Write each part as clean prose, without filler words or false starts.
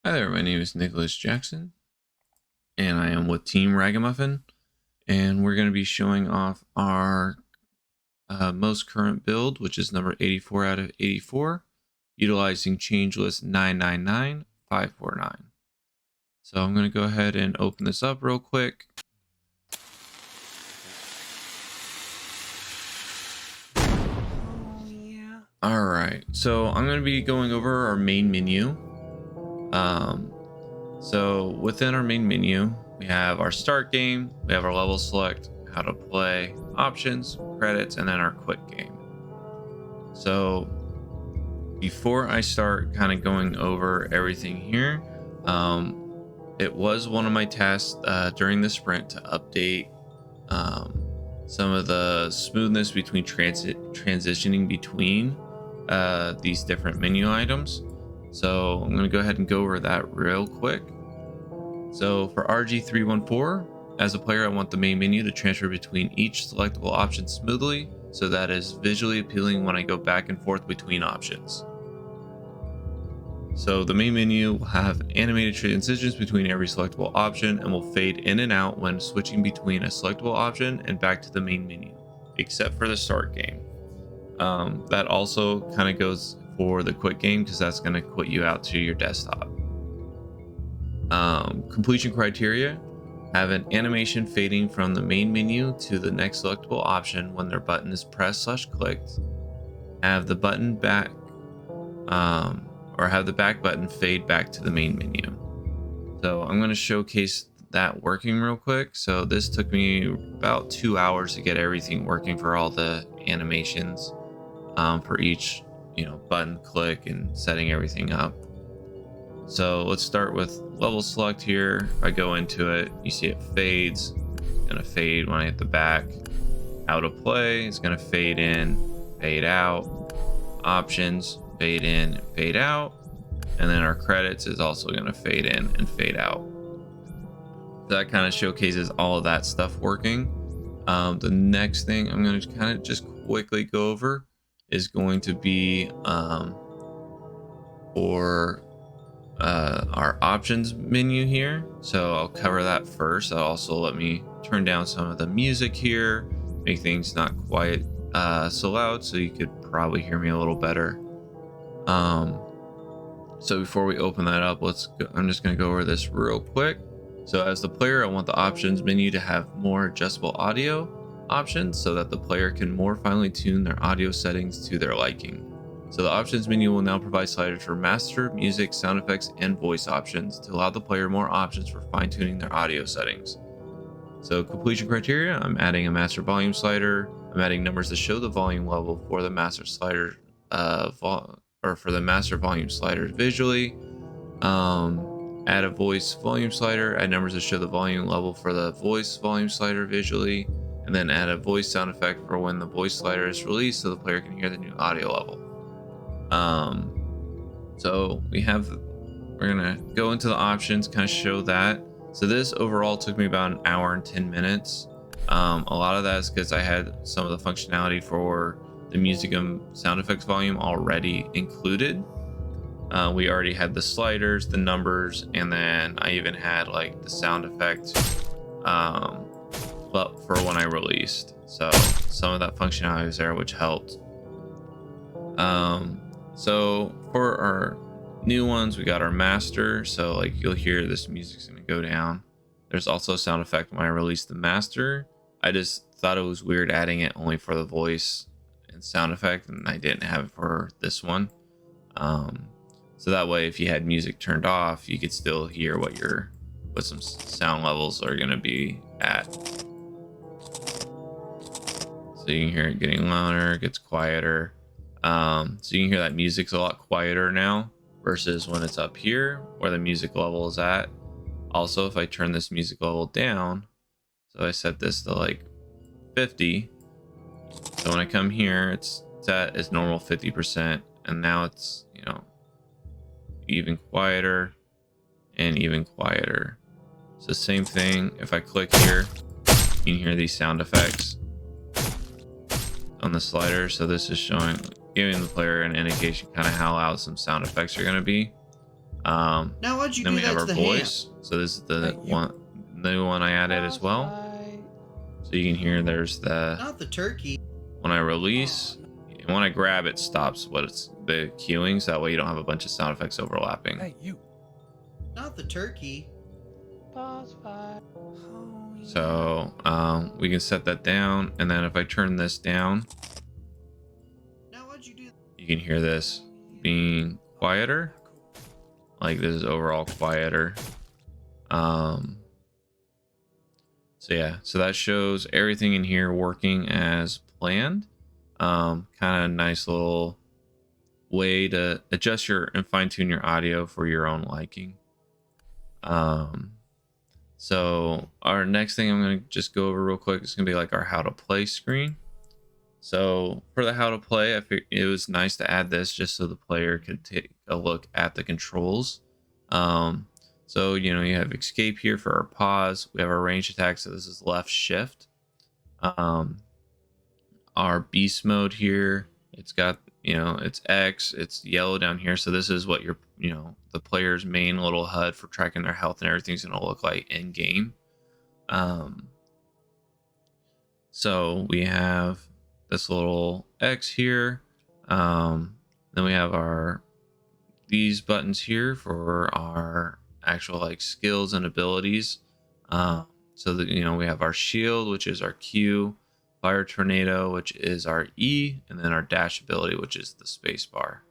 Hi there, my name is Nicholas Jackson, and I am with Team Raggamuffin, and we're going to be showing off our most current build, which is number 84 out of 84, utilizing changeless 999549. So I'm going to go ahead and open this up real quick. Oh, yeah. Alright, so I'm going to be going over our main menu. So within our main menu, we have our start game, we have our level select, how to play, options, credits, and then our quit game. So before I start kind of going over everything here, it was one of my tasks during the sprint to update some of the smoothness between transitioning between these different menu items. So I'm going to go ahead and go over that real quick. So for RG314, as a player, I want the main menu to transfer between each selectable option smoothly, so that is visually appealing when I go back and forth between options. So the main menu will have animated transitions between every selectable option and will fade in and out when switching between a selectable option and back to the main menu, except for the start game. That also kind of goes for the quit game, because that's going to quit you out to your desktop. Completion criteria: have an animation fading from the main menu to the next selectable option when their button is pressed / clicked. Have the button back, or have the back button fade back to the main menu. So I'm going to showcase that working real quick. So this took me about 2 hours to get everything working for all the animations for each button click and setting everything up. So let's start with level select here. If I go into it, you see it fades. It's gonna fade when I hit the back. How to play, it's gonna fade in, fade out. Options, fade in, fade out. And then our credits is also gonna fade in and fade out. So that kind of showcases all of that stuff working. The next thing I'm gonna kind of just quickly go over is going to be for our options menu here. So I'll cover that first. That'll also let me turn down some of the music here, make things not quite so loud, so you could probably hear me a little better. So before we open that up, I'm just going to go over this real quick. So as the player, I want the options menu to have more adjustable audio options so that the player can more finely tune their audio settings to their liking. So the options menu will now provide sliders for master, music, sound effects, and voice options to allow the player more options for fine-tuning their audio settings. So completion criteria: I'm adding a master volume slider. I'm adding numbers to show the volume level for the master slider, for the master volume slider visually. Add a voice volume slider. Add numbers to show the volume level for the voice volume slider visually, and then add a voice sound effect for when the voice slider is released, so the player can hear the new audio level. So we're gonna go into the options, kind of show that. So this overall took me about an hour and 10 minutes. A lot of that is because I had some of the functionality for the music and sound effects volume already included. We already had the sliders, the numbers, and then I even had like the sound effect but for when I released. So some of that functionality was there, which helped. So for our new ones, we got our master. So like you'll hear this music's gonna go down. There's also a sound effect when I released the master. I just thought it was weird adding it only for the voice and sound effect, and I didn't have it for this one. So that way, if you had music turned off, you could still hear what some sound levels are gonna be at. So you can hear it getting louder, it gets quieter. So you can hear that music's a lot quieter now versus when it's up here where the music level is at. Also, if I turn this music level down, so I set this to like 50. So when I come here, it's at its normal 50%, and now it's, even quieter and even quieter. So same thing, if I click here, you can hear these sound effects on the slider. So this is giving the player an indication kind of how loud some sound effects are going to be. Now why'd you Then do we have that our to the ham? voice. So this is the Hey, you. new one I added as well. So you can hear there's the Not the turkey. when I release, and when I grab it stops what it's the queuing, so that way you don't have a bunch of sound effects overlapping. Hey, you. Not the turkey. Boss fight. So we can set that down, and then if I turn this down, Now why'd you do that? you can hear this being quieter. Like this is overall quieter. So yeah, so that shows everything in here working as planned. Kind of nice little way to adjust your and fine tune your audio for your own liking. So our next thing I'm going to just go over real quick is going to be like our how to play screen. So for the how to play, I figured it was nice to add this just so the player could take a look at the controls. So you know, you have escape here for our pause. We have our range attack, so this is left shift. Our beast mode here, it's got, you know, it's X, it's yellow down here, so this is what your, you know, the player's main little HUD for tracking their health and everything's going to look like in game. So we have this little X here. Then we have these buttons here for our actual like skills and abilities. So that, you know, we have our shield, which is our Q, fire tornado, which is our E, and then our dash ability, which is the space bar.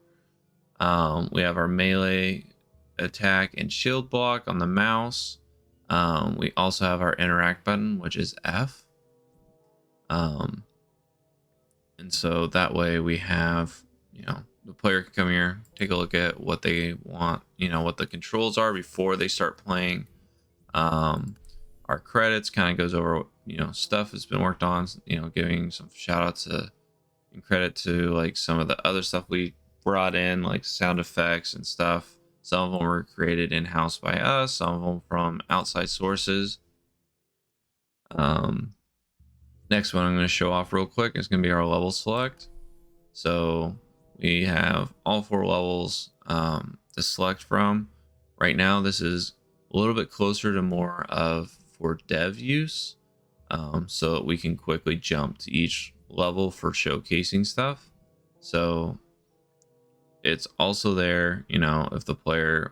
We have our melee attack and shield block on the mouse. We also have our interact button, which is F. And so that way we have, you know, the player can come here, take a look at what they want, you know, what the controls are before they start playing. Our credits kind of goes over, you know, stuff that's been worked on, you know, giving some shout outs to and credit to like some of the other stuff we brought in, like sound effects and stuff. Some of them were created in-house by us, some of them from outside sources. Next one I'm going to show off real quick is going to be our level select. So we have all 4 levels to select from. Right now this is a little bit closer to more of for dev use, so that we can quickly jump to each level for showcasing stuff. So it's also there, you know, if the player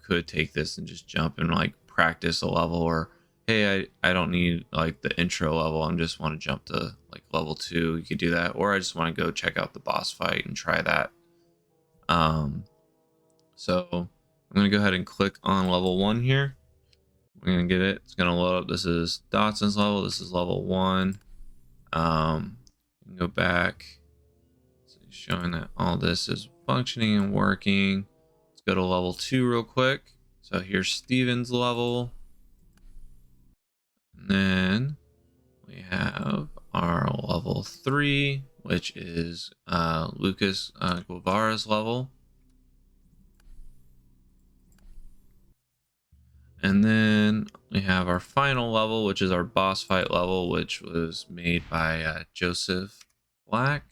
could take this and just jump and like practice a level, or hey, I don't need like the intro level, I just want to jump to like level 2, you could do that. Or I just want to go check out the boss fight and try that. So I'm going to go ahead and click on level 1 here. We're going to get it. It's going to load up. This is Dotson's level. This is level 1. Go back. So showing that all this is functioning and working. Let's go to level 2 real quick. So here's Steven's level. And then we have our level 3, which is Lucas Guevara's level. And then we have our final level, which is our boss fight level, which was made by Joseph Black.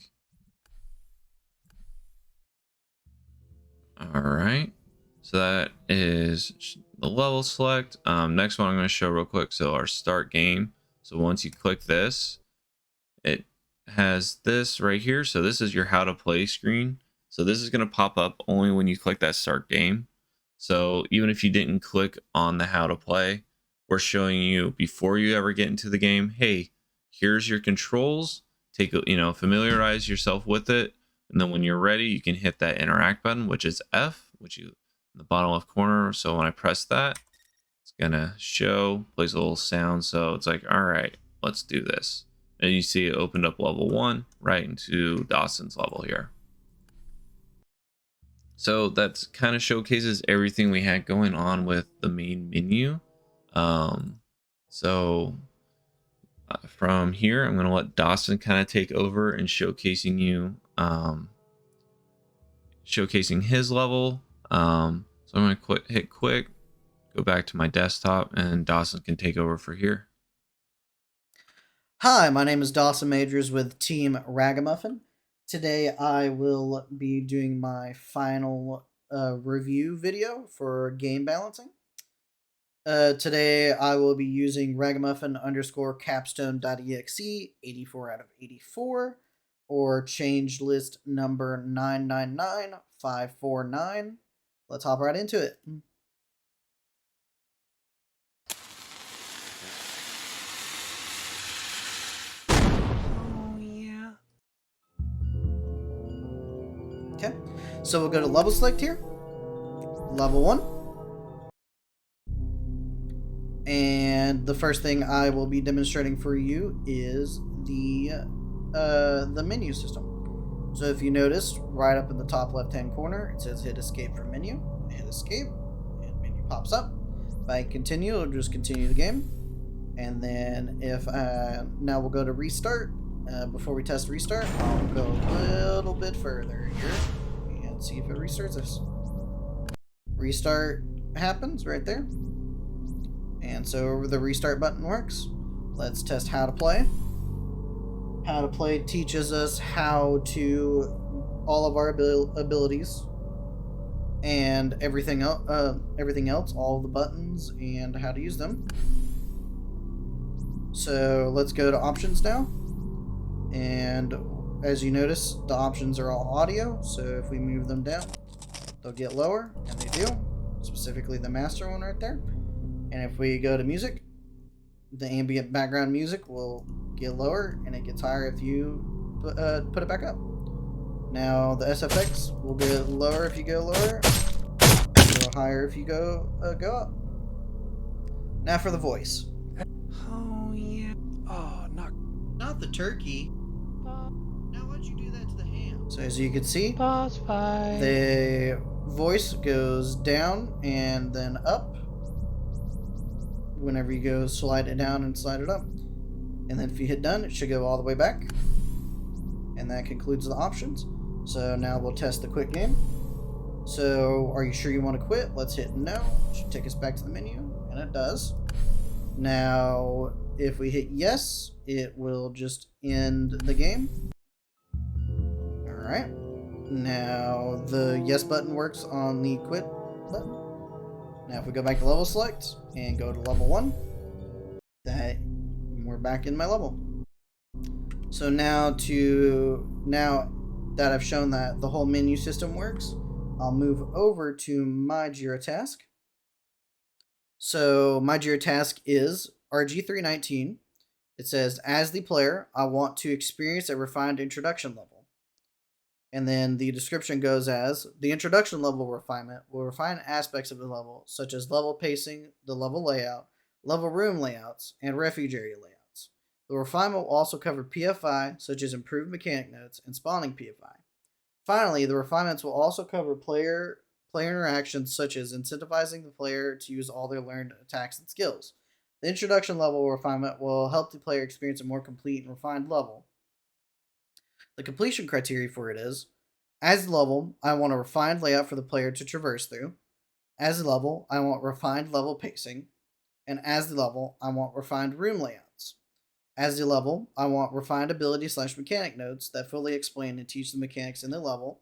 All right. So that is the level select. Next one I'm going to show real quick. So our start game. So once you click this, it has this right here. So this is your how to play screen. So this is going to pop up only when you click that start game. So even if you didn't click on the how to play, we're showing you before you ever get into the game, hey, here's your controls. Take a, familiarize yourself with it. And then when you're ready, you can hit that interact button, which is F, which you in the bottom left corner. So when I press that, it's gonna show, plays a little sound. So it's like, all right, let's do this. And you see it opened up level 1 right into Dawson's level here. So that kind of showcases everything we had going on with the main menu. From here, I'm going to let Dawson kind of take over and showcasing his level. So I'm going to hit quick, go back to my desktop, and Dawson can take over for here. Hi, my name is Dawson Majors with Team Raggamuffin. Today I will be doing my final review video for game balancing. Today I will be using Raggamuffin _ capstone.exe 84 out of 84 or change list number 999549. Let's hop right into it. Oh, yeah. Okay, so we'll go to level select here. Level 1. And the first thing I will be demonstrating for you is the menu system. So if you notice, right up in the top left-hand corner, it says hit escape from menu. I hit escape, and menu pops up. If I continue, it'll just continue the game. And then if now we'll go to restart. Before we test restart, I'll go a little bit further here and see if it restarts us. Restart happens right there. And so the restart button works. Let's test how to play. How to play teaches us how to all of our abilities and everything else, all the buttons and how to use them. So let's go to options now. And as you notice, the options are all audio. So if we move them down, they'll get lower, and they do. Specifically the master one right there. And if we go to music, the ambient background music will get lower, and it gets higher if you put it back up. Now the SFX will get lower if you go lower, go higher if you go up. Now for the voice. Oh, yeah. Oh, Not the turkey. Now why'd you do that to the ham? So as you can see, boss fight. the voice goes down and then up whenever you go slide it down and slide it up. And then if you hit done, it should go all the way back. And that concludes the options. So now we'll test the quit game. So are you sure you want to quit? Let's hit no. It should take us back to the menu, and it does. Now if we hit yes, it will just end the game. Alright. Now the yes button works on the quit button. Now if we go back to level select and go to level 1, we're back in my level. So now that I've shown that the whole menu system works, I'll move over to my Jira task. So my Jira task is RG319. It says, as the player, I want to experience a refined introduction level. And then the description goes as, the introduction level refinement will refine aspects of the level, such as level pacing, the level layout, level room layouts, and refuge area layouts. The refinement will also cover PFI, such as improved mechanic notes and spawning PFI. Finally, the refinements will also cover player interactions, such as incentivizing the player to use all their learned attacks and skills. The introduction level refinement will help the player experience a more complete and refined level. The completion criteria for it is, as the level, I want a refined layout for the player to traverse through. As the level, I want refined level pacing. And as the level, I want refined room layouts. As the level, I want refined ability/mechanic notes that fully explain and teach the mechanics in the level.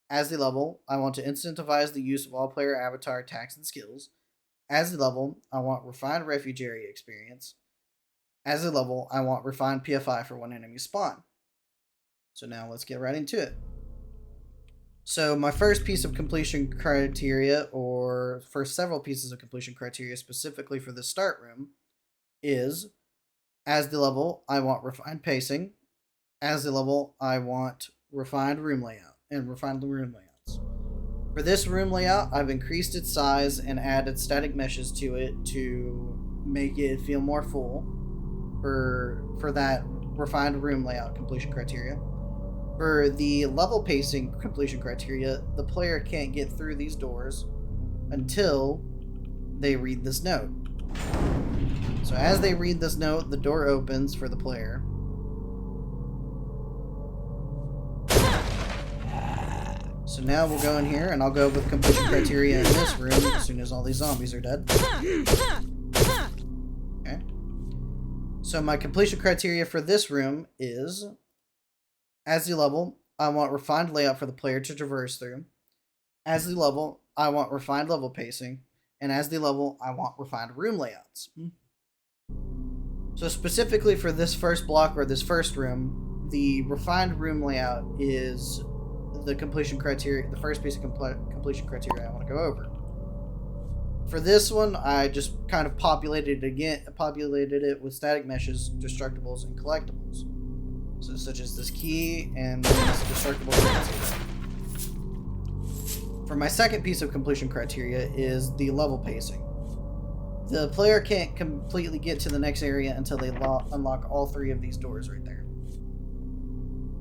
As the level, I want to incentivize the use of all player avatar attacks and skills. As the level, I want refined refuge area experience. As the level, I want refined PFI for when enemies spawn. So now let's get right into it. So my first piece of completion criteria, or first several pieces of completion criteria specifically for the start room, is as the level, I want refined pacing. As the level, I want refined room layout and refined room layouts. For this room layout, I've increased its size and added static meshes to it to make it feel more full for that refined room layout completion criteria. For the level pacing completion criteria, the player can't get through these doors until they read this note. So as they read this note, the door opens for the player. So now we'll go in here, and I'll go with completion criteria in this room as soon as all these zombies are dead. Okay. So my completion criteria for this room is, as the level, I want refined layout for the player to traverse through. As the level, I want refined level pacing, and as the level, I want refined room layouts. So specifically for this first block or this first room, the refined room layout is the completion criteria, the first piece of completion criteria I want to go over. For this one, I just kind of populated it with static meshes, destructibles, and collectibles. So such as this key and these destructible crates. For my second piece of completion criteria is the level pacing. The player can't completely get to the next area until they unlock all 3 of these doors right there.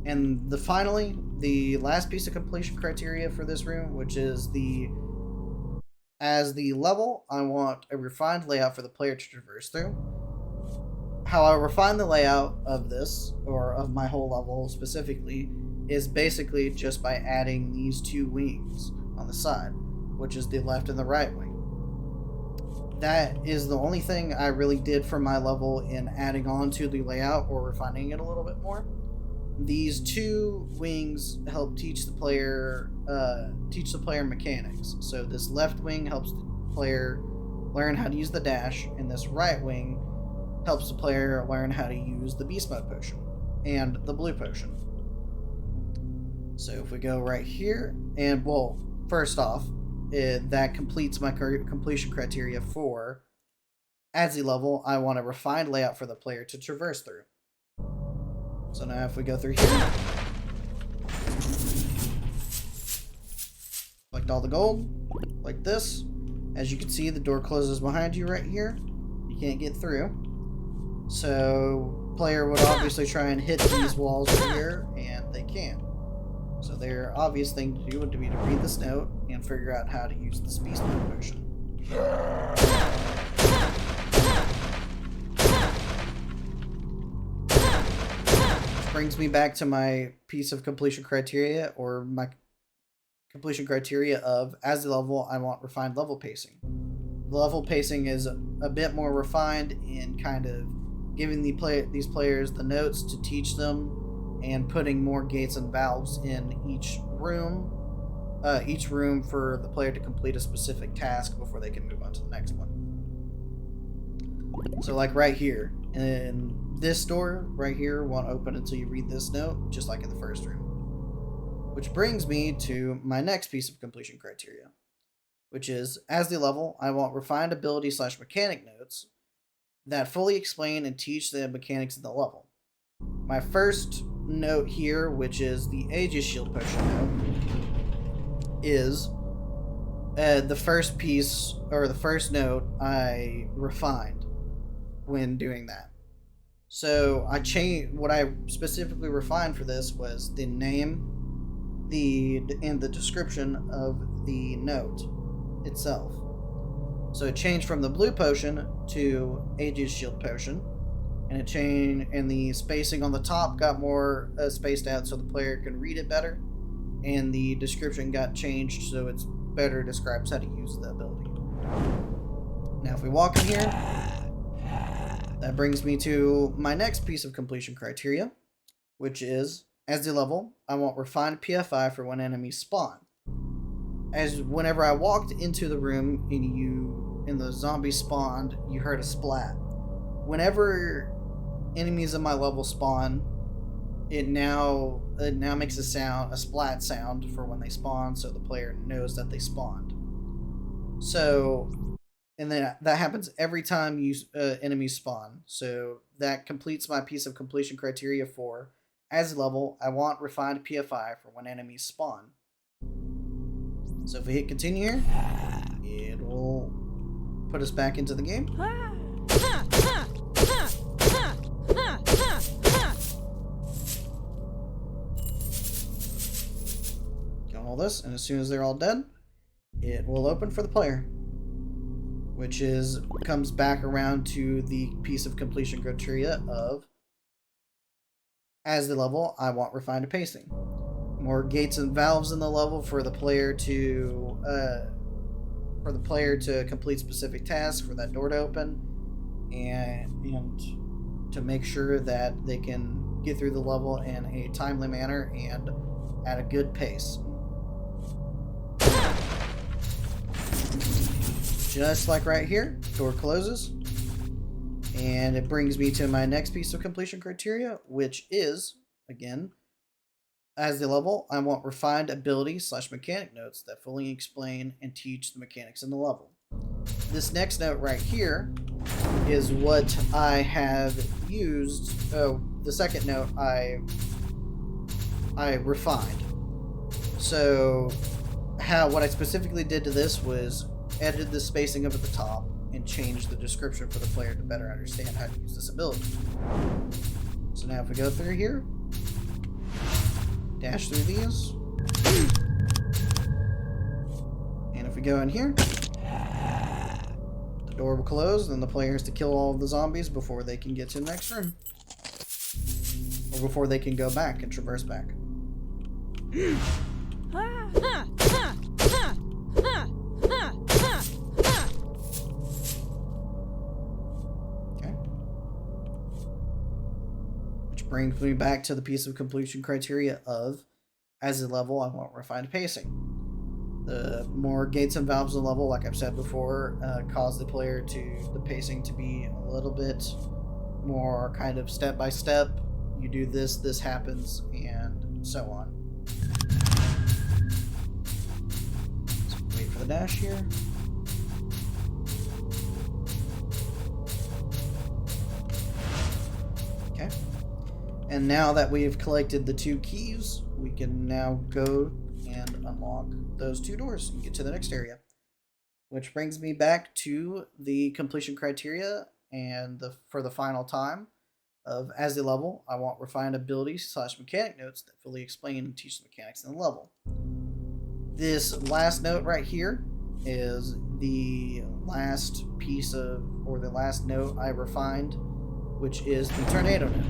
And finally, the last piece of completion criteria for this room, which is as the level, I want a refined layout for the player to traverse through. How I refine the layout of this, or of my whole level specifically, is basically just by adding these 2 wings on the side, which is the left and the right wing. That is the only thing I really did for my level in adding on to the layout or refining it a little bit more. These 2 wings help teach the player mechanics. So this left wing helps the player learn how to use the dash, and this right wing helps the player learn how to use the beast mode potion and the blue potion. So if we go right here, and well, first off, that completes my completion criteria for as the level, I want a refined layout for the player to traverse through. So now if we go through here, collect all the gold, like this. As you can see, the door closes behind you right here. You can't get through. So player would obviously try and hit these walls right here, and they can't. So their obvious thing to do would be to read this note and figure out how to use this beast mode potion. Which brings me back to my piece of completion criteria, or my completion criteria of as the level, I want refined level pacing. The level pacing is a bit more refined in kind of giving these players the notes to teach them, and putting more gates and valves in each room for the player to complete a specific task before they can move on to the next one. So like right here, in this door right here won't open until you read this note, just like in the first room. Which brings me to my next piece of completion criteria, which is as the level, I want refined ability / mechanic notes that fully explain and teach the mechanics of the level. My first note here, which is the Aegis Shield Potion note, is the first piece, or the first note I refined when doing that. So what I specifically refined for this was the name, and the description of the note itself. So it changed from the blue potion to Aegis Shield Potion, and the spacing on the top got more spaced out so the player can read it better, and the description got changed so it's better describes how to use the ability. Now if we walk in here, that brings me to my next piece of completion criteria, which is as the level, I want refined PFI for when enemies spawn. As whenever I walked into the room and the zombie spawned, you heard a splat. Whenever enemies in my level spawn, it now makes a splat sound for when they spawn, so the player knows that they spawned. So, and then that happens every time enemies spawn. So that completes my piece of completion criteria for as level, I want refined PFI for when enemies spawn. So if we hit continue here, it will put us back into the game. Kill all this, and as soon as they're all dead, it will open for the player, which comes back around to the piece of completion criteria of as the level, I want refined pacing. More gates and valves in the level for the player to complete specific tasks, for that door to open, and to make sure that they can get through the level in a timely manner and at a good pace. just like right here, door closes. And it brings me to my next piece of completion criteria, which is, again, as the level, I want refined ability / mechanic notes that fully explain and teach the mechanics in the level. This next note right here is what I have used. Oh, the second note I refined. So what I specifically did to this was edited the spacing up at the top and changed the description for the player to better understand how to use this ability. So now if we go through here, dash through these, and if we go in here, the door will close, and the player has to kill all of the zombies before they can get to the next room. Or before they can go back and traverse back. Okay. Which brings me back to the piece of completion criteria of, as a level, I want refined pacing. The more gates and valves in the level, like I've said before, cause the pacing to be a little bit more kind of step by step. You do this, this happens, and so on. So wait for the dash here. Okay. And now that we have collected the 2 keys, we can now go and unlock those 2 doors and get to the next area. Which brings me back to the completion criteria and for the final time of, as the level, I want refined ability / mechanic notes that fully explain and teach the mechanics in the level. This last note right here is the last piece of, or the last note I refined, which is the tornado note.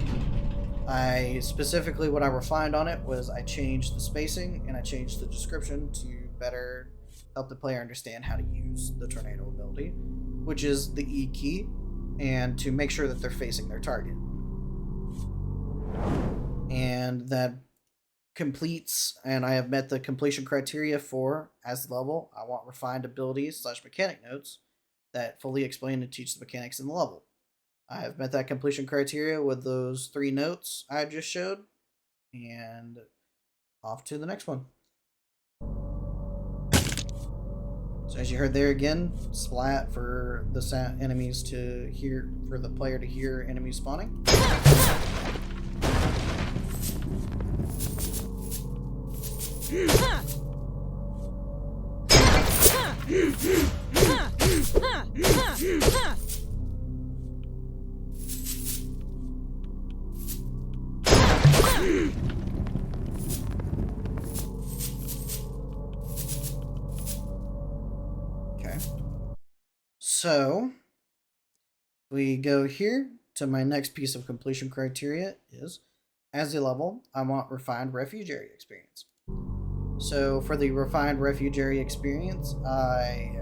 Specifically what I refined on it was I changed the spacing and I changed the description to better help the player understand how to use the tornado ability, which is the E key, and to make sure that they're facing their target. And that completes, and I have met the completion criteria for, as the level, I want refined abilities / mechanic notes that fully explain and teach the mechanics in the level. I have met that completion criteria with those 3 notes I just showed, and off to the next one. So as you heard there again, splat for the enemies to hear, for the player to hear enemies spawning. Okay. So we go here to my next piece of completion criteria is, as a level, I want refined refuge area experience. So for the refined refuge area experience, I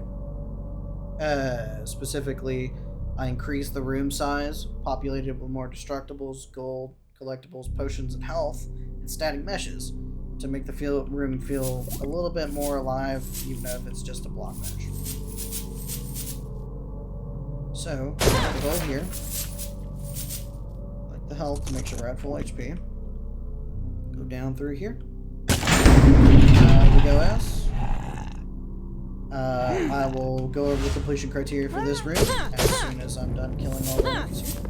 specifically increase the room size, populated with more destructibles, gold, collectibles, potions, and health, and static meshes to make the room feel a little bit more alive, even if it's just a block mesh. So, the gold here, like the health to make sure we're at full HP. Go down through here. We go S. I will go over the completion criteria for this room as soon as I'm done killing all the enemies here.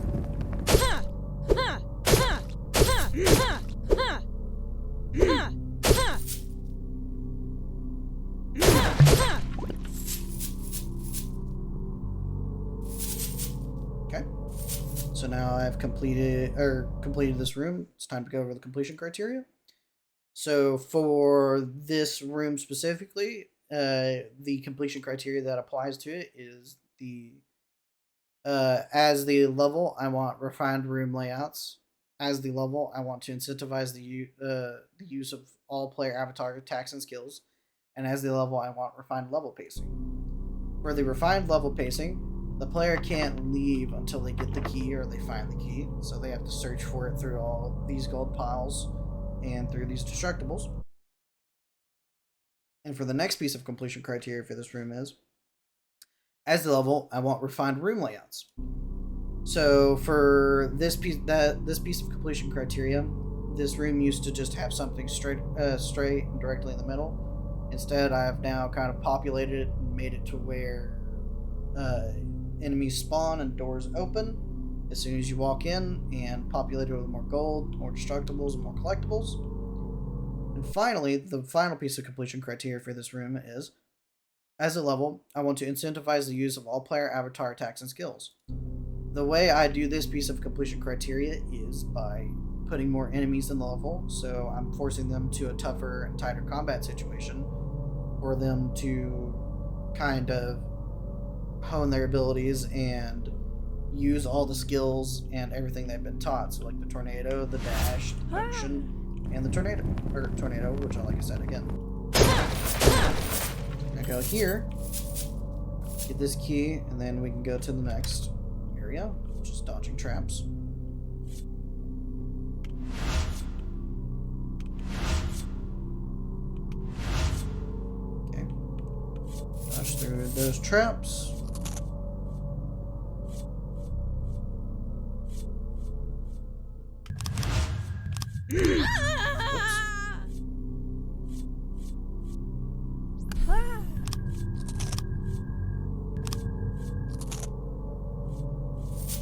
Okay. So now I've completed this room. It's time to go over the completion criteria. So for this room specifically, the completion criteria that applies to it is the as the level, I want refined room layouts. As the level, I want to incentivize the use of all player avatar attacks and skills. And as the level, I want refined level pacing. For the refined level pacing, the player can't leave until they get the key or they find the key. So they have to search for it through all these gold piles and through these destructibles. And for the next piece of completion criteria for this room is, As the level, I want refined room layouts. So for this piece of completion criteria, this room used to just have something straight and directly in the middle. Instead, I have now kind of populated it and made it to where enemies spawn and doors open as soon as you walk in, and populated with more gold, more destructibles, and more collectibles. And finally, the final piece of completion criteria for this room is, as a level, I want to incentivize the use of all player avatar attacks and skills. The way I do this piece of completion criteria is by putting more enemies in the level, so I'm forcing them to a tougher and tighter combat situation for them to kind of hone their abilities and use all the skills and everything they've been taught. So like the tornado, the dash, the potion, and the tornado, which like I said again. I go here, get this key, and then we can go to the next area, which is dodging traps. Okay. Dodge through those traps.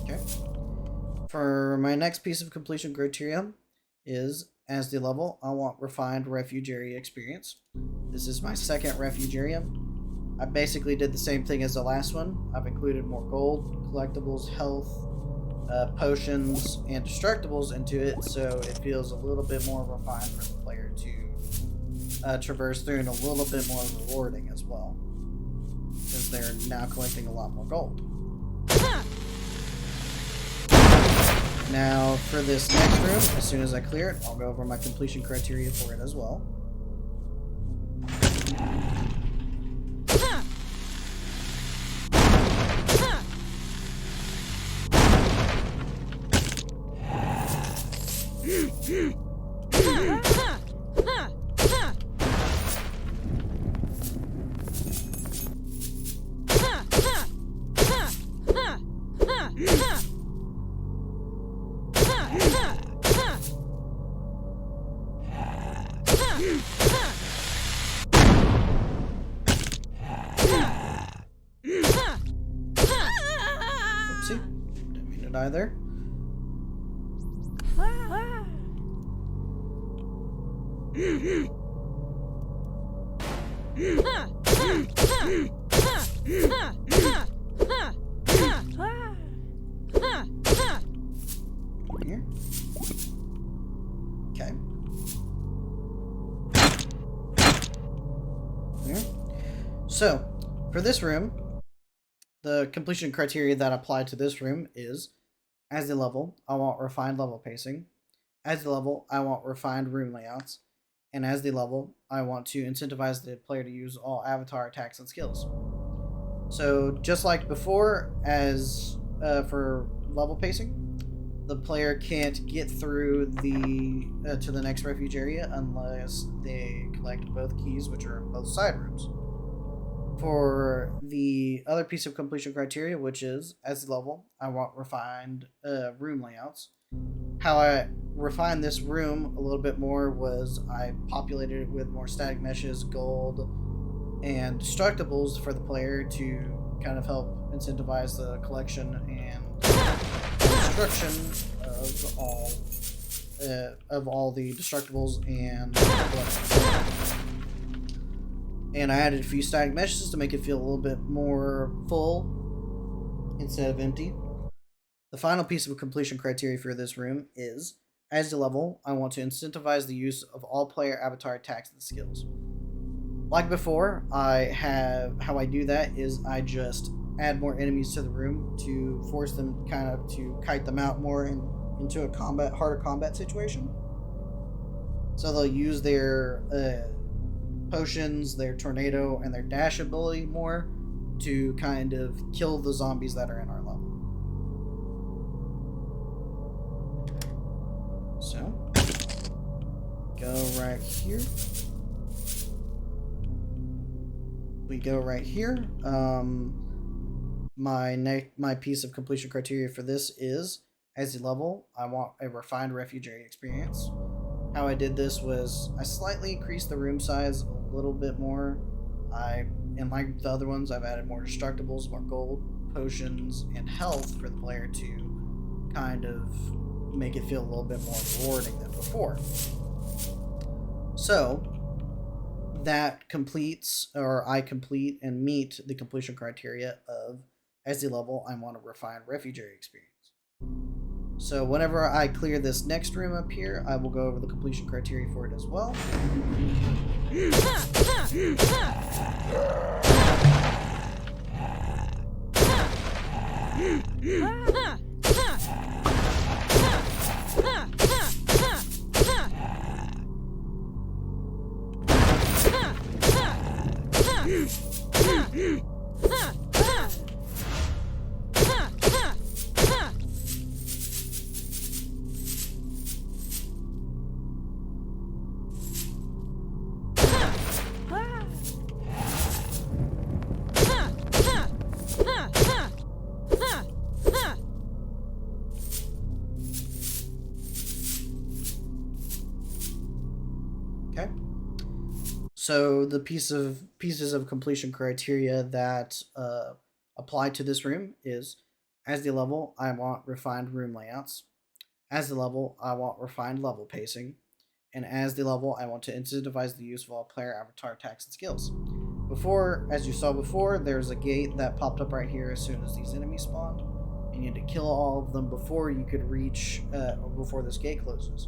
Okay. For my next piece of completion criteria is, as the level, I want refined refuge area experience. This is my second refuge area. I basically did the same thing as the last one. I've included more gold, collectibles, health, potions, and destructibles into it, so it feels a little bit more refined for the player to traverse through, and a little bit more rewarding as well, because they're now collecting a lot more gold. Now, for this next room, as soon as I clear it, I'll go over my completion criteria for it as well. Oopsie, didn't mean to die there. Here. Okay. Here. So, for this room, the completion criteria that apply to this room is, as the level, I want refined level pacing. As the level, I want refined room layouts. And as the level, I want to incentivize the player to use all avatar attacks and skills. So just like before, as for level pacing, the player can't get through the to the next refuge area unless they collect both keys, which are in both side rooms. For the other piece of completion criteria, which is, as the level, I want refined room layouts. How I refined this room a little bit more was I populated it with more static meshes, gold, and destructibles for the player to kind of help incentivize the collection and destruction of all the destructibles and collectibles. And I added a few static meshes to make it feel a little bit more full instead of empty. The final piece of completion criteria for this room is, as the level, I want to incentivize the use of all player avatar attacks and skills. Like before, how I do that is I just add more enemies to the room to force them kind of to kite them out more into a harder combat situation. So they'll use their potions, their tornado, and their dash ability more to kind of kill the zombies that are in our level. So, go right here. We go right here. my piece of completion criteria for this is, as the level, I want a refined refugee experience. How I did this was I slightly increased the room size a little bit more. And like the other ones, I've added more destructibles, more gold, potions, and health for the player to kind of make it feel a little bit more rewarding than before. So that completes, or I complete and meet the completion criteria of, as the level, I want a refined refugee experience. So whenever I clear this next room up here, I will go over the completion criteria for it as well. Okay. So the pieces of completion criteria that apply to this room is, as the level, I want refined room layouts. As the level, I want refined level pacing. And as the level, I want to incentivize the use of all player avatar attacks and skills. Before, as you saw before, there's a gate that popped up right here as soon as these enemies spawned. And you had to kill all of them before you could reach, before this gate closes.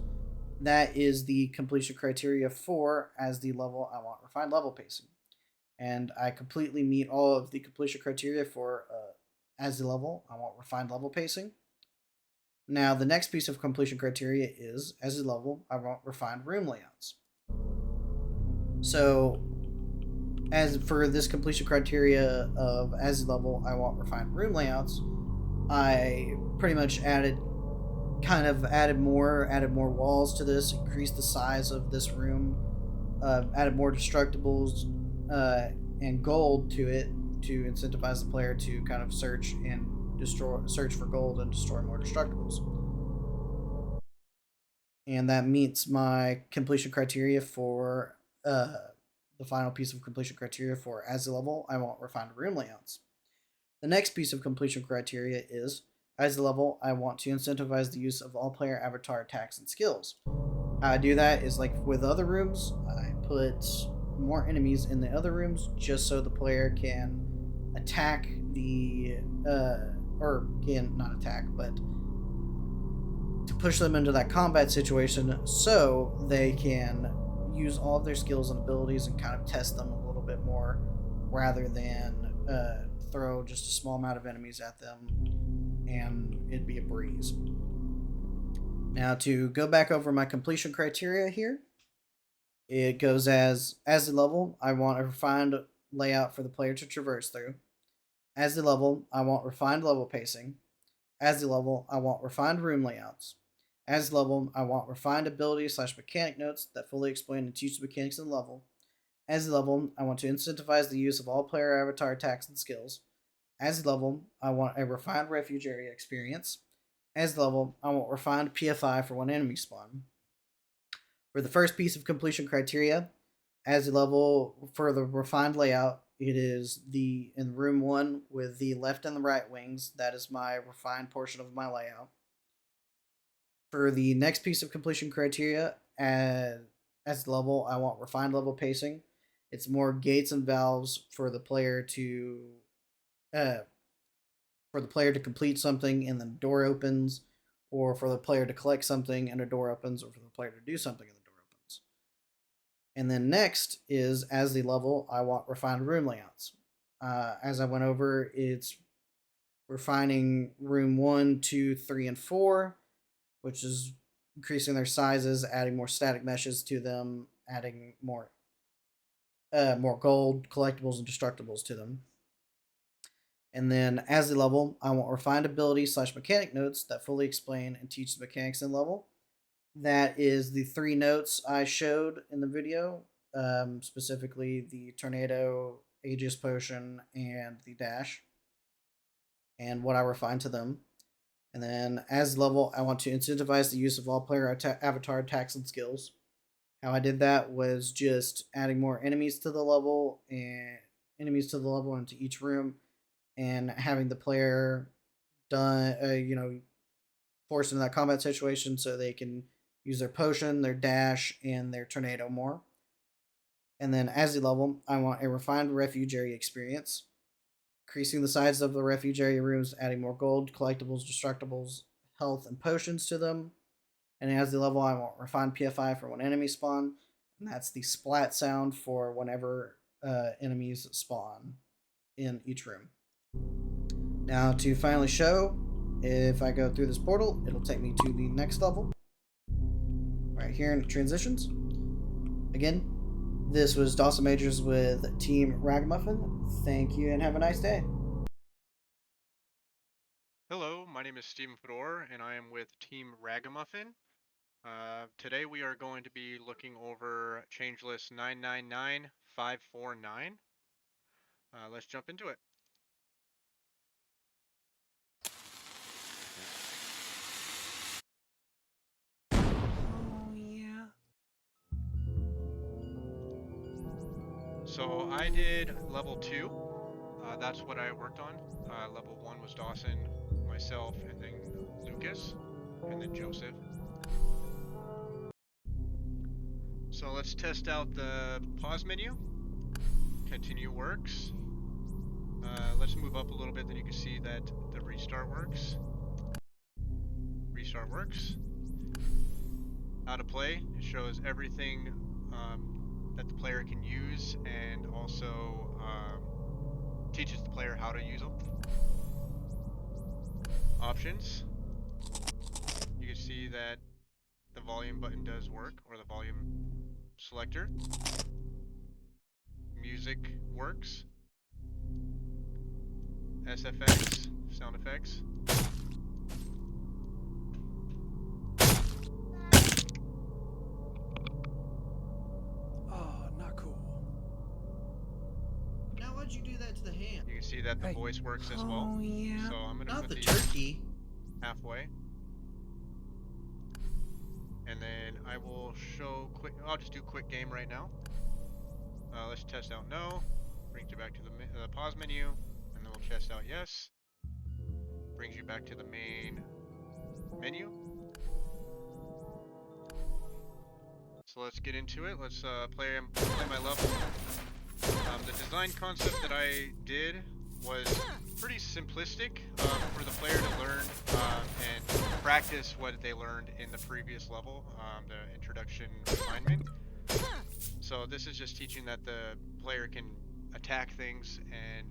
That is the completion criteria for, as the level, I want refined level pacing. And I completely meet all of the completion criteria for, as the level, I want refined level pacing. Now, the next piece of completion criteria is, as a level, I want refined room layouts. So, as for this completion criteria of, as a level, I want refined room layouts, I pretty much added more walls to this, increased the size of this room, added more destructibles and gold to it to incentivize the player to kind of search for gold and destroy more destructibles. And that meets my completion criteria for the final piece of completion criteria for, as a level, I want refined room layouts. The next piece of completion criteria is, as a level, I want to incentivize the use of all player avatar attacks and skills. How I do that is like with other rooms, I put more enemies in the other rooms just so the player can attack or can not attack, but to push them into that combat situation so they can use all of their skills and abilities and kind of test them a little bit more rather than throw just a small amount of enemies at them and it'd be a breeze. Now, to go back over my completion criteria here, it goes as the level, I want a refined layout for the player to traverse through. As the level, I want refined level pacing. As the level, I want refined room layouts. As the level, I want refined ability / mechanic notes that fully explain and teach the mechanics of the level. As the level, I want to incentivize the use of all player avatar attacks and skills. As the level, I want a refined refuge area experience. As the level, I want refined PFI for one enemy spawn. For the first piece of completion criteria, as the level for the refined layout, it is in room 1 with the left and the right wings. That is my refined portion of my layout. For the next piece of completion criteria, as the level, I want refined level pacing. It's more gates and valves for the player to complete something and then the door opens, or for the player to collect something and a door opens, or for the player to do something and the door opens. And then next is, as the level, I want refined room layouts. As I went over, it's refining room 1, 2, 3, and 4, which is increasing their sizes, adding more static meshes to them, adding more gold, collectibles, and destructibles to them. And then as the level, I want refined ability / mechanic notes that fully explain and teach the mechanics in level. That is the 3 notes I showed in the video, specifically the tornado, Aegis potion, and the dash. and what I refine to them. And then as level, I want to incentivize the use of all player avatar attacks and skills. How I did that was just adding more enemies to the level and into each room, and having the player done, forced into that combat situation so they can use their potion, their dash, and their tornado more. And then as the level, I want a refined refuge area experience, increasing the size of the refuge area rooms, adding more gold, collectibles, destructibles, health, and potions to them. And as the level, I want refined PFI for when enemies spawn, and that's the splat sound for whenever enemies spawn in each room. Now, to finally show, if I go through this portal, it'll take me to the next level. Right here in transitions. Again, this was Dawson Majors with Team Raggamuffin. Thank you and have a nice day. Hello, my name is Stephen Fedor, and I am with Team Raggamuffin. Today we are going to be looking over change list 999549. Let's jump into it. Oh, yeah. So I did level 2. That's what I worked on. Level 1 was Dawson, myself, and then Lucas, and then Joseph. So let's test out the pause menu. Continue works. Let's move up a little bit, then you can see that the restart works. Restart works. How to play, it shows everything that the player can use, and also teaches the player how to use them. Options. You can see that the volume button does work, or the volume selector. Music works. SFX, sound effects. Oh, not cool. Now why'd you do that to the ham? You can see that the Hey. voice works as well. Oh, yeah. So I'm gonna Not put the these turkey. halfway. And then I will show quick, I'll just do quick game right now. Let's test out no. Brings you back to the pause menu. And then we'll test out yes. Brings you back to the main menu. So let's get into it. Let's play my level. The design concept that I did was pretty simplistic for the player to learn and practice what they learned in the previous level, the introduction refinement. So this is just teaching that the player can attack things and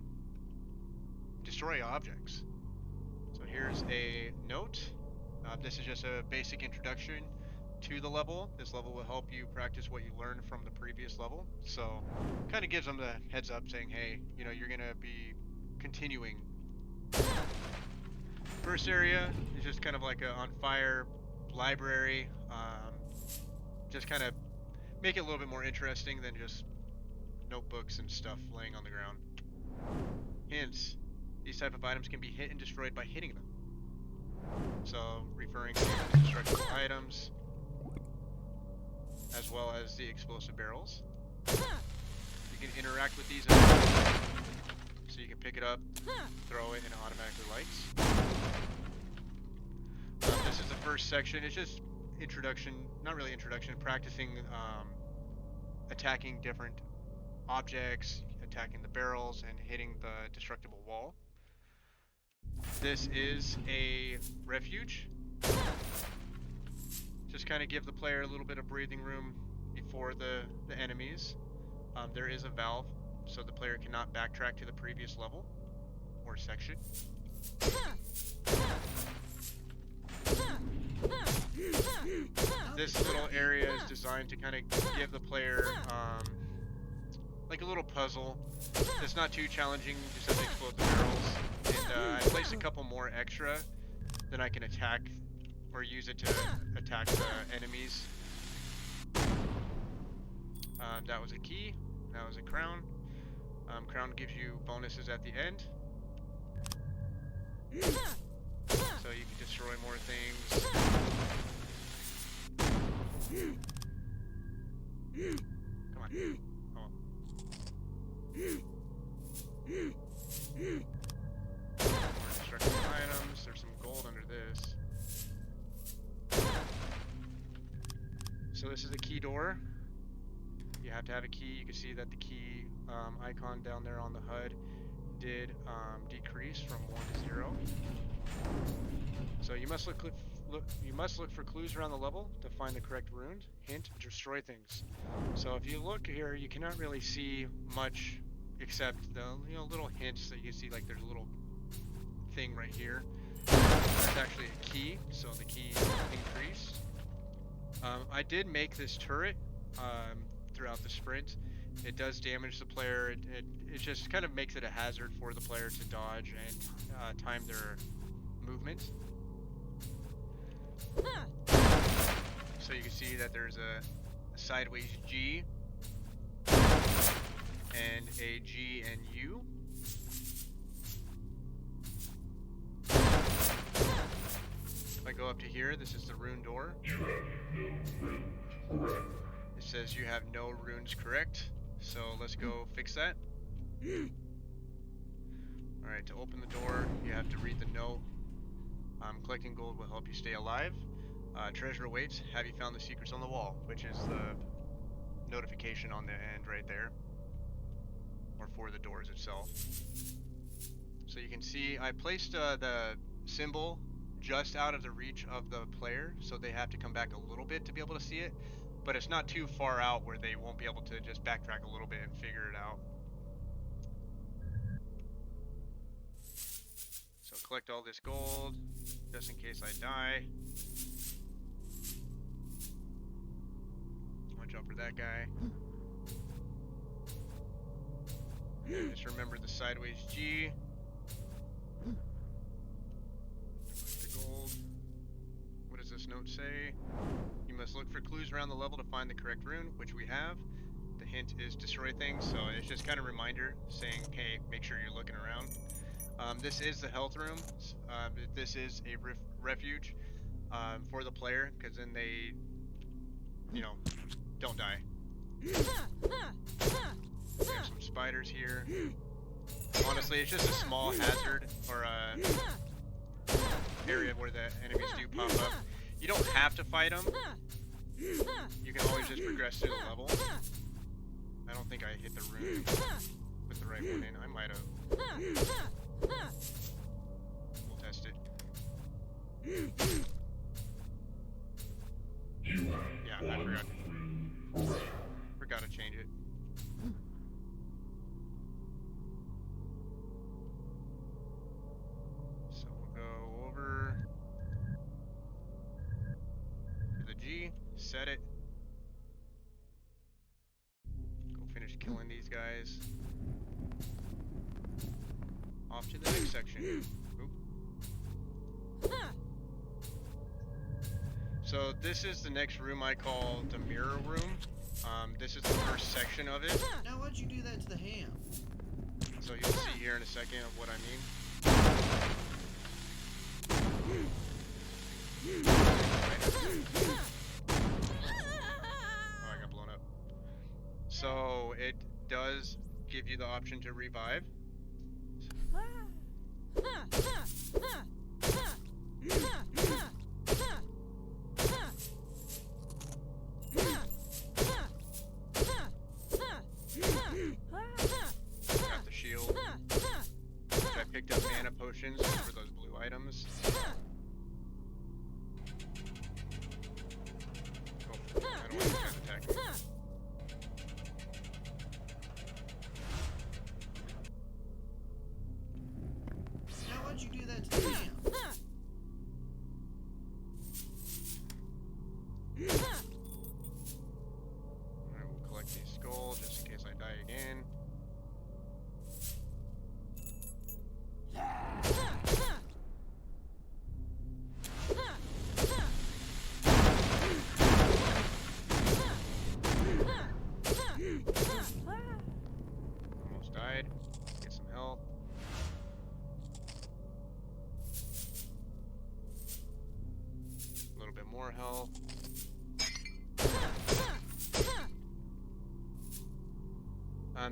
destroy objects. So here's a note. This is just a basic introduction to the level. This level will help you practice what you learned from the previous level. So kind of gives them the heads up saying, hey, you're gonna be continuing. First area is just kind of like a on fire library. Just kind of make it a little bit more interesting than just notebooks and stuff laying on the ground. Hints. These type of items can be hit and destroyed by hitting them. So referring to destructible items, as well as the explosive barrels. You can interact with these as well. So you can pick it up, throw it, and it automatically lights. This is the first section. It's just introduction, not really introduction, practicing attacking different objects, attacking the barrels, and hitting the destructible wall. This is a refuge. Just kind of give the player a little bit of breathing room before the enemies. There is a valve, so the player cannot backtrack to the previous level or section. This little area is designed to kind of give the player like a little puzzle. It's not too challenging, just have to explode the barrels. And I placed a couple more extra, then I can attack or use it to attack the enemies. That was a key. That was a crown. Crown gives you bonuses at the end. So you can destroy more things. Come on. Oh. More destructive items. There's some gold under this. So this is the key door. You have to have a key. You can see that the key icon down there on the HUD did decrease from 1 to 0. So you must look for clues around the level to find the correct rune. Hint: destroy things. So if you look here, you cannot really see much except the little hints that you see. Like there's a little thing right here. That's actually a key. So the key increased. I did make this turret throughout the sprint. It does damage the player. It just kind of makes it a hazard for the player to dodge and time their movement. So you can see that there's a sideways G and a G and U. If I go up to here, this is the rune door. It says you have no runes correct, so let's go fix that. Alright, to open the door, you have to read the note. Collecting gold will help you stay alive. Treasure awaits. Have you found the secrets on the wall? Which is the notification on the end right there. Or for the doors itself. So you can see I placed the symbol just out of the reach of the player, so they have to come back a little bit to be able to see it. But it's not too far out where they won't be able to just backtrack a little bit and figure it out. So collect all this gold, just in case I die. Watch out for that guy. And just remember the sideways G. The gold. What does this note say? You must look for clues around the level to find the correct rune, which we have. The hint is destroy things, so it's just kind of a reminder saying, hey, make sure you're looking around. This is the health room. This is a refuge for the player, because then they, don't die. We have some spiders here. Honestly, it's just a small hazard or a area where the enemies do pop up. You don't have to fight them. You can always just progress through the level. I don't think I hit the rune with the right one in. I might have. We'll test it. Yeah, I forgot to change it. So we'll go over to the G, set it. Go finish killing these guys. Off to the next section. Oop. So this is the next room I call the mirror room. This is the first section of it. Now why'd you do that to the ham? So you'll see here in a second of what I mean. Oh, I got blown up. So it does give you the option to revive. Got the shield. I picked up mana potions for those blue items. Oh, I don't want to attack me. Now why'd you do that to the ham? Alright, we'll collect these skull just in case I die again. Almost died. Get some health. health.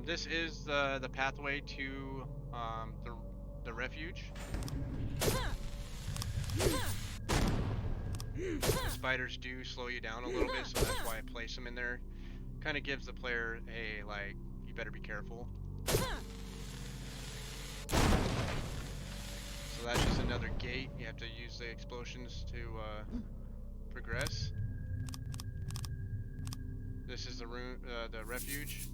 This is the pathway to the refuge. The spiders do slow you down a little bit, so that's why I place them in there. Kind of gives the player a, like, you better be careful. So that's just another gate. You have to use the explosions to progress. This is the room, the refuge.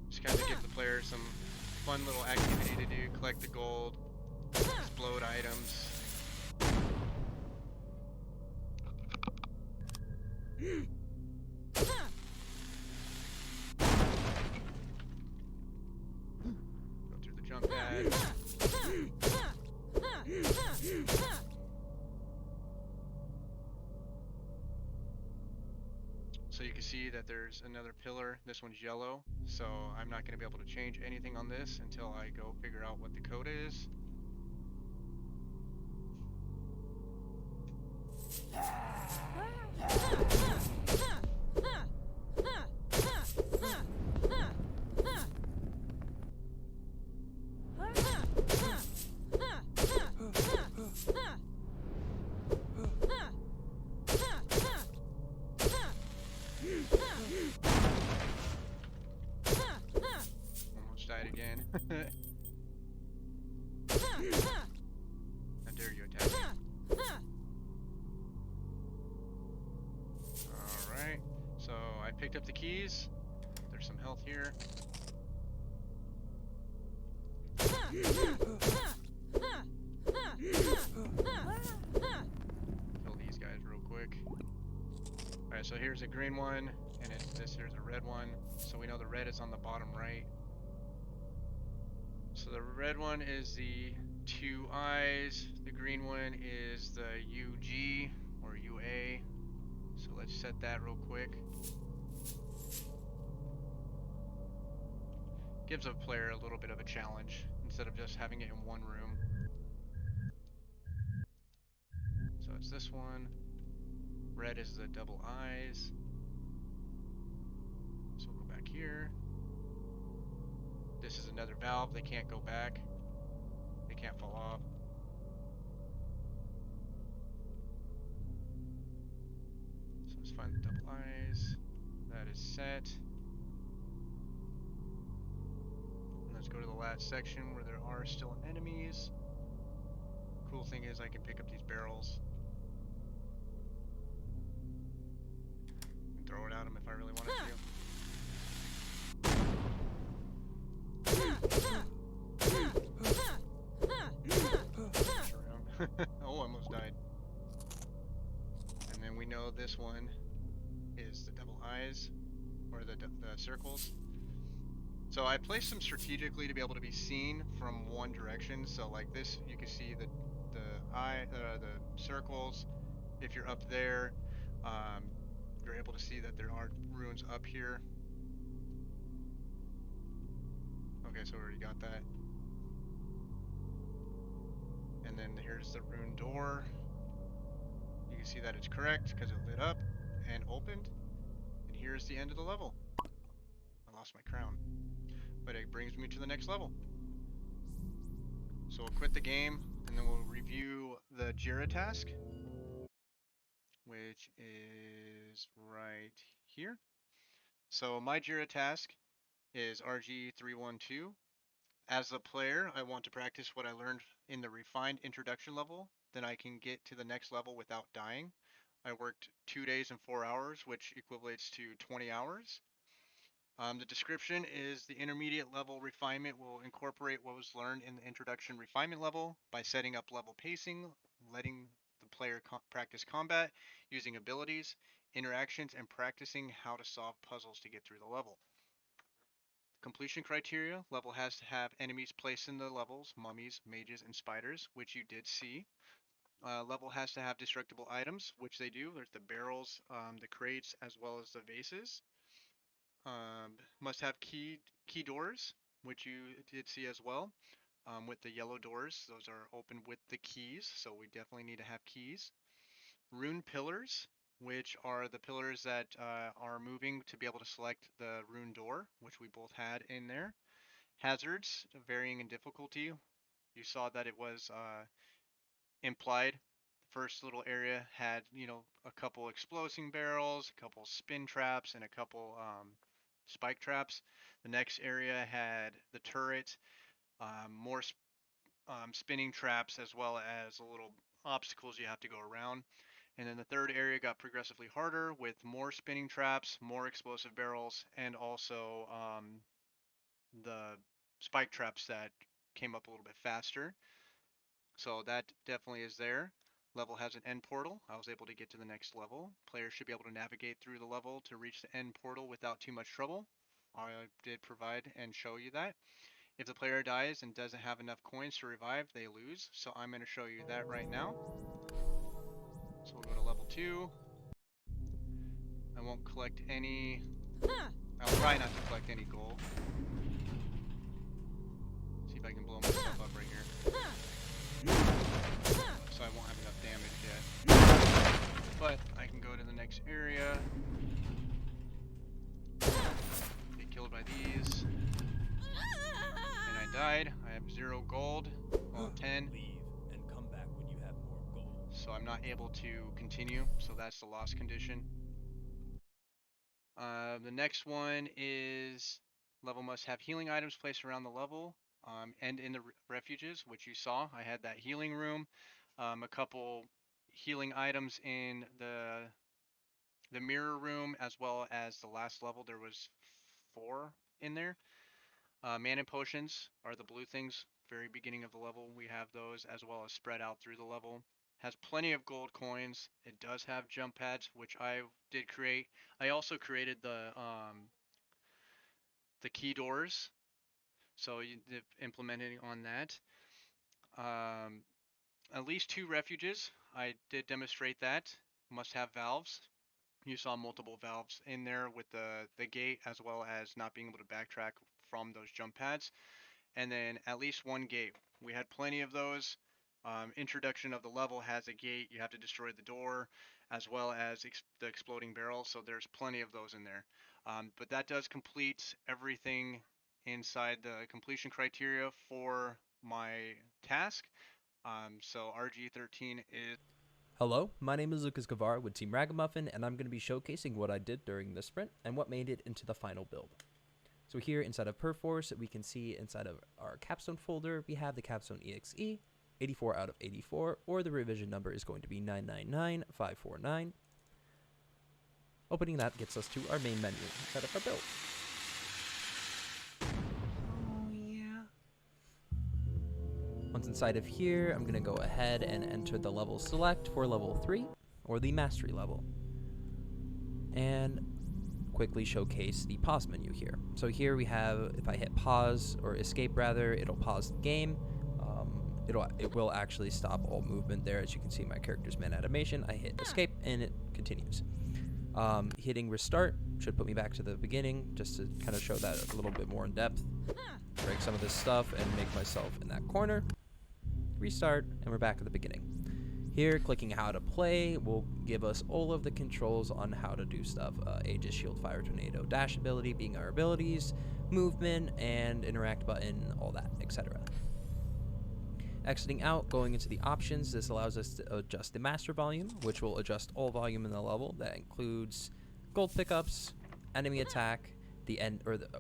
Just kind of give the player some fun little activity to do. Collect the gold, explode items. Go through the jump pad. So you can see that there's another pillar. This one's yellow, so I'm not going to be able to change anything on this until I go figure out what the code is. Almost died again. How dare you attack me? Alright, so I picked up the keys. There's some health here. Kill these guys real quick. Alright, so here's a green one, and here's a red one. So we know the red is on the bottom right. So the red one is the 2 eyes, the green one is the UG or UA. So let's set that real quick. Gives a player a little bit of a challenge instead of just having it in one room. So it's this one. Red is the double eyes. So we'll go back here. This is another valve. They can't go back. They can't fall off. So let's find the double eyes. That is set. And let's go to the last section where there are still enemies. Cool thing is I can pick up these barrels and throw it at them if I really wanted to. Oh, almost died. And then we know this one is the double eyes, or the circles. So I placed them strategically to be able to be seen from one direction. So like this, you can see the circles. If you're up there, you're able to see that there are runes up here. Okay, so we already got that. And then here's the rune door. You can see that it's correct because it lit up and opened. And here's the end of the level. I lost my crown, but it brings me to the next level. So we'll quit the game and then we'll review the Jira task, which is right here. So my Jira task is RG312. As a player, I want to practice what I learned in the refined introduction level, then I can get to the next level without dying. I worked 2 days and 4 hours, which equates to 20 hours. The description is the intermediate level refinement will incorporate what was learned in the introduction refinement level by setting up level pacing, letting the player practice combat, using abilities, interactions, and practicing how to solve puzzles to get through the level. Completion criteria, level has to have enemies placed in the levels, mummies, mages, and spiders, which you did see. Level has to have destructible items, which they do. There's the barrels, the crates, as well as the vases. Must have key doors, which you did see as well. With the yellow doors, those are open with the keys, so we definitely need to have keys. rune pillars, which are the pillars that are moving to be able to select the rune door, which we both had in there. Hazards, varying in difficulty. You saw that it was implied. The first little area had, a couple exploding barrels, a couple spin traps, and a couple spike traps. The next area had the turret, more spinning traps, as well as little obstacles you have to go around. And then the third area got progressively harder with more spinning traps, more explosive barrels, and also the spike traps that came up a little bit faster. So that definitely is there. Level has an end portal. I was able to get to the next level. Players should be able to navigate through the level to reach the end portal without too much trouble. I did provide and show you that. If the player dies and doesn't have enough coins to revive, they lose. So I'm going to show you that right now. So we'll go to level 2. I won't collect any. I'll try not to collect any gold. See if I can blow myself up right here. So I won't have enough damage yet. But I can go to the next area. Get killed by these. And I died. I have 0 gold. Well, 10. Leave and come back when you have more gold. So I'm not able to continue. So that's the lost condition. The next one is level must have healing items placed around the level and in the refuges, which you saw. I had that healing room, a couple healing items in the mirror room, as well as the last level. There was 4 in there. Mana potions are the blue things. Very beginning of the level, we have those, as well as spread out through the level. Has plenty of gold coins. It does have jump pads, which I did create. I also created the key doors, so you implementing on that. At least 2 refuges. I did demonstrate that. Must have valves. You saw multiple valves in there with the gate, as well as not being able to backtrack from those jump pads. And then at least 1 gate. We had plenty of those. Introduction of the level has a gate. You have to destroy the door, as well as the exploding barrel. So there's plenty of those in there. But that does complete everything inside the completion criteria for my task. So RG13 is... Hello, my name is Lucas Guevara with Team Raggamuffin, and I'm going to be showcasing what I did during this sprint and what made it into the final build. So here inside of Perforce, we can see inside of our capstone folder, we have the capstone EXE, 84 out of 84, or the revision number is going to be 999549. Opening that gets us to our main menu inside of our build. Oh, yeah. Once inside of here, I'm going to go ahead and enter the level select for level 3, or the mastery level. And quickly showcase the pause menu here. So here we have, if I hit pause, or escape rather, it'll pause the game. It will actually stop all movement there. As you can see, my character's man animation. I hit escape and it continues. Hitting restart should put me back to the beginning, just to kind of show that a little bit more in depth. Break some of this stuff and make myself in that corner. Restart, and we're back at the beginning. Here, clicking how to play will give us all of the controls on how to do stuff. Aegis, shield, fire, tornado, dash ability being our abilities, movement, and interact button, all that, etc. Exiting out, going into the options, this allows us to adjust the master volume, which will adjust all volume in the level. That includes gold pickups, enemy attack, the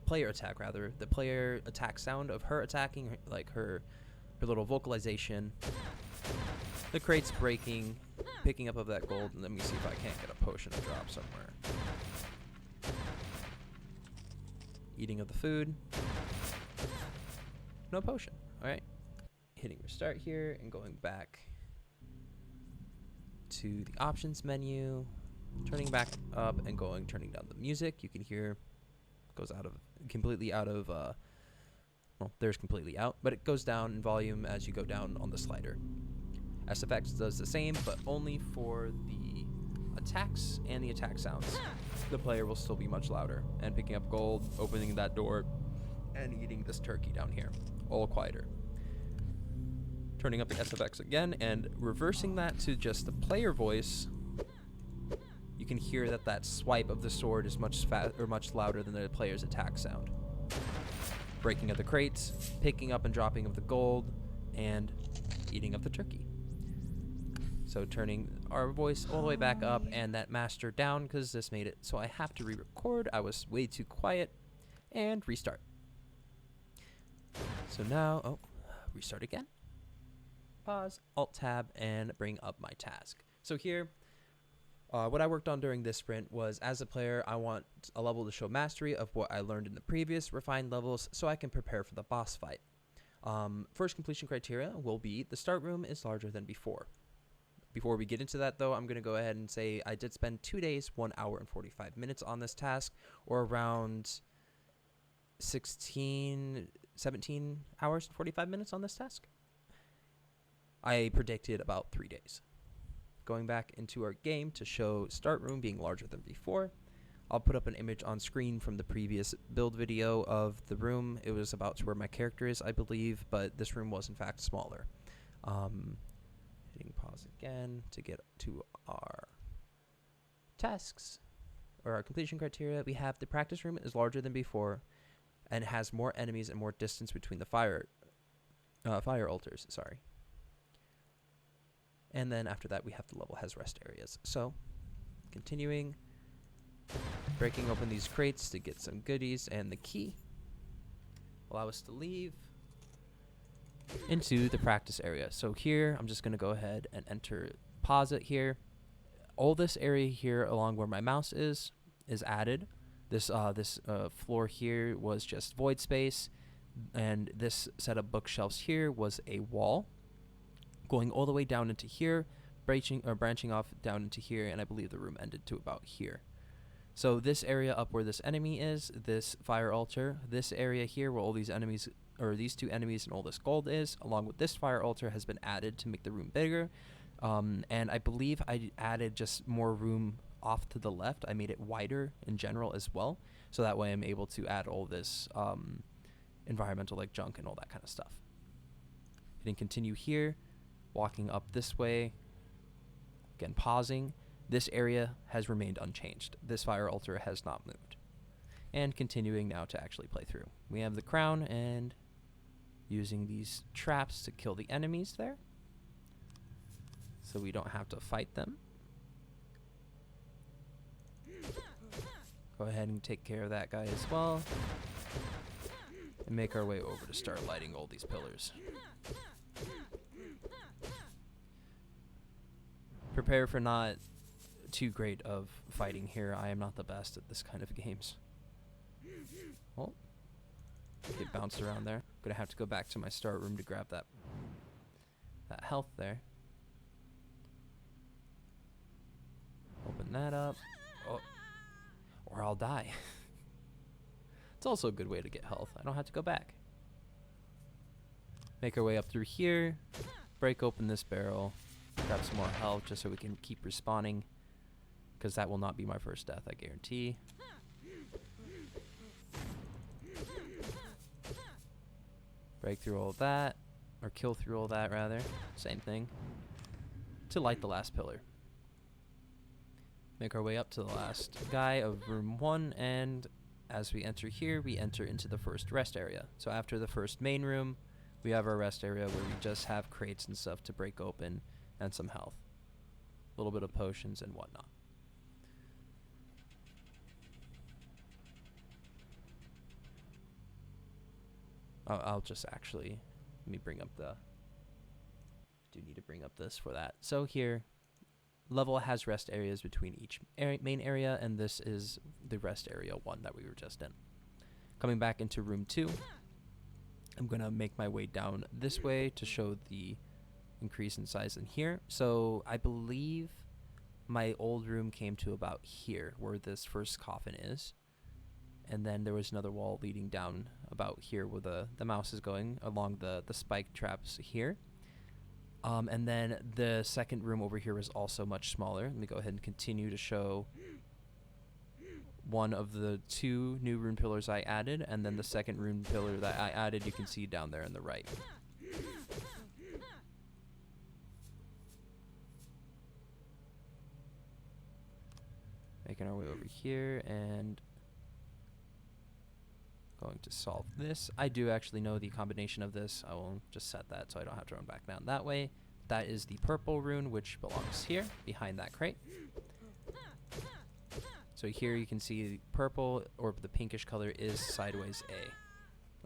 player attack rather, the player attack sound of her attacking, like her little vocalization, the crates breaking, picking up of that gold, and let me see if I can't get a potion to drop somewhere. Eating of the food, no potion. All right. Hitting restart here and going back to the options menu, turning back up and turning down the music. You can hear it goes completely out of well, there's completely out, but it goes down in volume as you go down on the slider. SFX does the same, but only for the attacks and the attack sounds. The player will still be much louder, and picking up gold, opening that door, and eating this turkey down here, all quieter. Turning up the SFX again and reversing that to just the player voice you can hear that that swipe of the sword is much louder than the player's attack sound. Breaking of the crates, picking up and dropping of the gold, and eating of the turkey. So turning our voice all the way back up and that master down because this made it so I have to re-record. I was way too quiet. And restart. So now, restart again. Pause, Alt-Tab, and bring up my task. So here, what I worked on during this sprint was, as a player, I want a level to show mastery of what I learned in the previous refined levels so I can prepare for the boss fight. First completion criteria will be the start room is larger than before. Before we get into that, though, I'm going to go ahead and say I did spend 2 days, 1 hour and 45 minutes on this task, or around 17 hours and 45 minutes on this task. I predicted about 3 days. Going back into our game to show start room being larger than before, I'll put up an image on screen from the previous build video of the room. It was about to where my character is, I believe, but this room was in fact smaller. Hitting pause again to get to our tasks or our completion criteria. We have the practice room is larger than before and has more enemies and more distance between the fire altars, sorry. And then after that, we have the level has rest areas. So, continuing, breaking open these crates to get some goodies and the key. Allow us to leave into the practice area. So here, I'm just going to go ahead and pause it here. All this area here along where my mouse is added. This floor here was just void space, and this set of bookshelves here was a wall going all the way down into here, branching off down into here, and I believe the room ended to about here. So this area up where this enemy is, this fire altar, this area here where all these enemies, or these two enemies and all this gold is, along with this fire altar, has been added to make the room bigger. And I believe I added just more room off to the left. I made it wider in general as well, so that way I'm able to add all this environmental like junk and all that kind of stuff. Hitting continue here, walking up this way, again pausing. This area has remained unchanged. This fire altar has not moved. And continuing now to actually play through. We have the crown and using these traps to kill the enemies there, so we don't have to fight them. Go ahead and take care of that guy as well. And make our way over to start lighting all these pillars. Prepare for not too great of fighting here. I am not the best at this kind of games. Well, get bounced around there. Gonna have to go back to my start room to grab that health there. Open that up. Oh. Or I'll die. It's also a good way to get health. I don't have to go back. Make our way up through here. Break open this barrel. Grab some more health just so we can keep respawning, because that will not be my first death, I guarantee. Break through all of that, or kill through all that rather, same thing, to light the last pillar. Make our way up to the last guy of room 1, and as we enter here, we enter into the first rest area. So after the first main room, we have our rest area where we just have crates and stuff to break open and some health. A little bit of potions and whatnot. I'll just actually, let me bring up do need to bring up this for that. So here, level has rest areas between each main area, and this is the rest area 1 that we were just in. Coming back into room 2, I'm going to make my way down this way to show the increase in size in here. So I believe my old room came to about here, where this first coffin is. And then there was another wall leading down about here where the mouse is going, along the spike traps here. And then the second room over here is also much smaller. Let me go ahead and continue to show one of the 2 new rune pillars I added, and then the second rune pillar that I added you can see down there on the right. Making our way over here and going to solve this. I do actually know the combination of this. I will just set that so I don't have to run back down that way. That is the purple rune, which belongs here behind that crate. So here you can see the purple or the pinkish color is sideways A.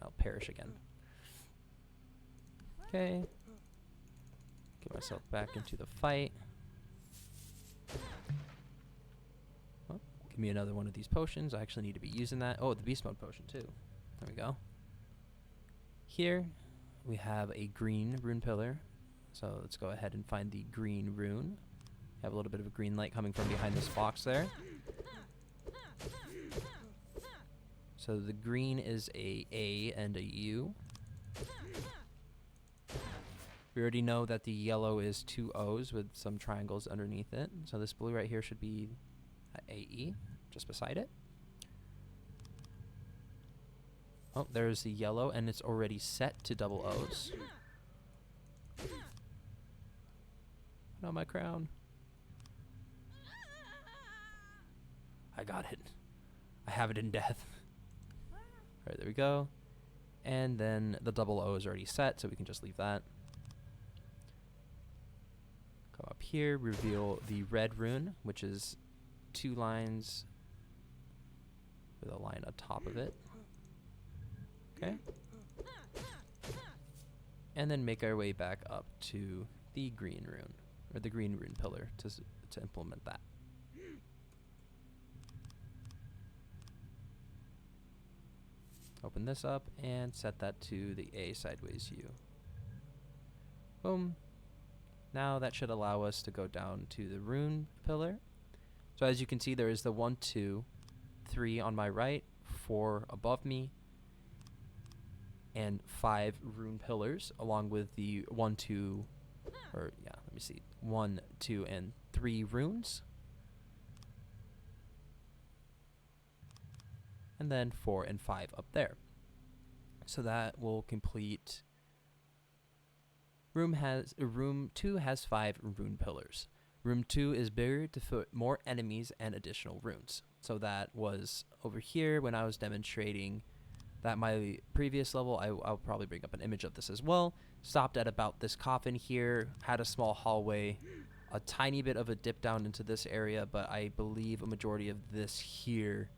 I'll perish again. Okay. Get myself back into the fight. Oh, give me another one of these potions. I actually need to be using that. Oh, the beast mode potion too. There we go. Here we have a green rune pillar. So let's go ahead and find the green rune. Have a little bit of a green light coming from behind this box there. So the green is a and a U. We already know that the yellow is 2 O's with some triangles underneath it. So this blue right here should be AE, just beside it. Oh, there's the yellow, and it's already set to double O's. No, my crown. I got it. I have it in death. Alright, there we go. And then the double O is already set, so we can just leave that. Come up here, reveal the red rune, which is 2 lines with a line on top of it. Okay. And then make our way back up to the green rune, or the green rune pillar to implement that. Open this up and set that to the A sideways U. Boom. Now that should allow us to go down to the rune pillar. So as you can see, there is the 1, 2, 3 on my right, 4 above me, and 5 rune pillars, along with the 1, 2, or yeah, let me see, 1, 2, and 3 runes. And then 4 and 5 up there. So that will complete. Room 2 has 5 rune pillars. Room 2 is bigger to fit more enemies and additional runes. So that was over here when I was demonstrating that my previous level. I'll probably bring up an image of this as well. Stopped at about this coffin here, had a small hallway, a tiny bit of a dip down into this area, but I believe a majority of this here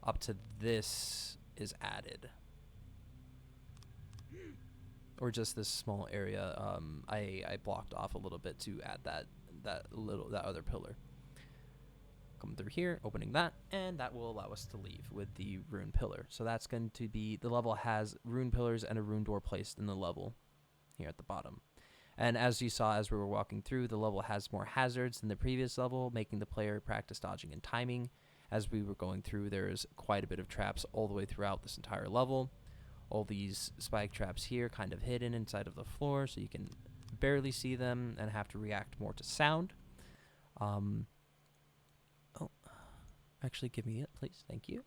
up to this is added, or just this small area. I blocked off a little bit to add that other pillar. Come through here, opening that, and that will allow us to leave with the rune pillar. So that's going to be, the level has rune pillars and a rune door placed in the level here at the bottom. And as you saw as we were walking through, the level has more hazards than the previous level, making the player practice dodging and timing. As we were going through, there's quite a bit of traps all the way throughout this entire level. All these spike traps here kind of hidden inside of the floor, so you can barely see them and have to react more to sound. Actually, give me it, please. Thank you.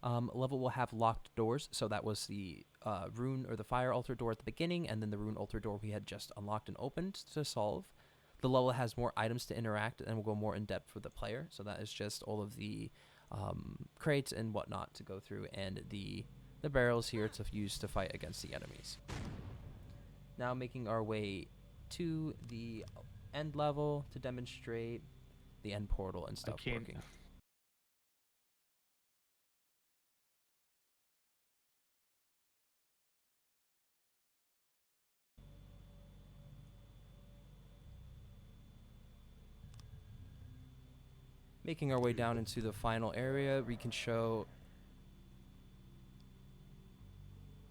Level will have locked doors, so that was the rune or the fire altar door at the beginning, and then the rune altar door we had just unlocked and opened to solve. The level has more items to interact, and will go more in depth for the player. So that is just all of the crates and whatnot to go through, and the barrels here to use to fight against the enemies. Now making our way to the end level to demonstrate the end portal and stuff working. Making our way down into the final area, we can show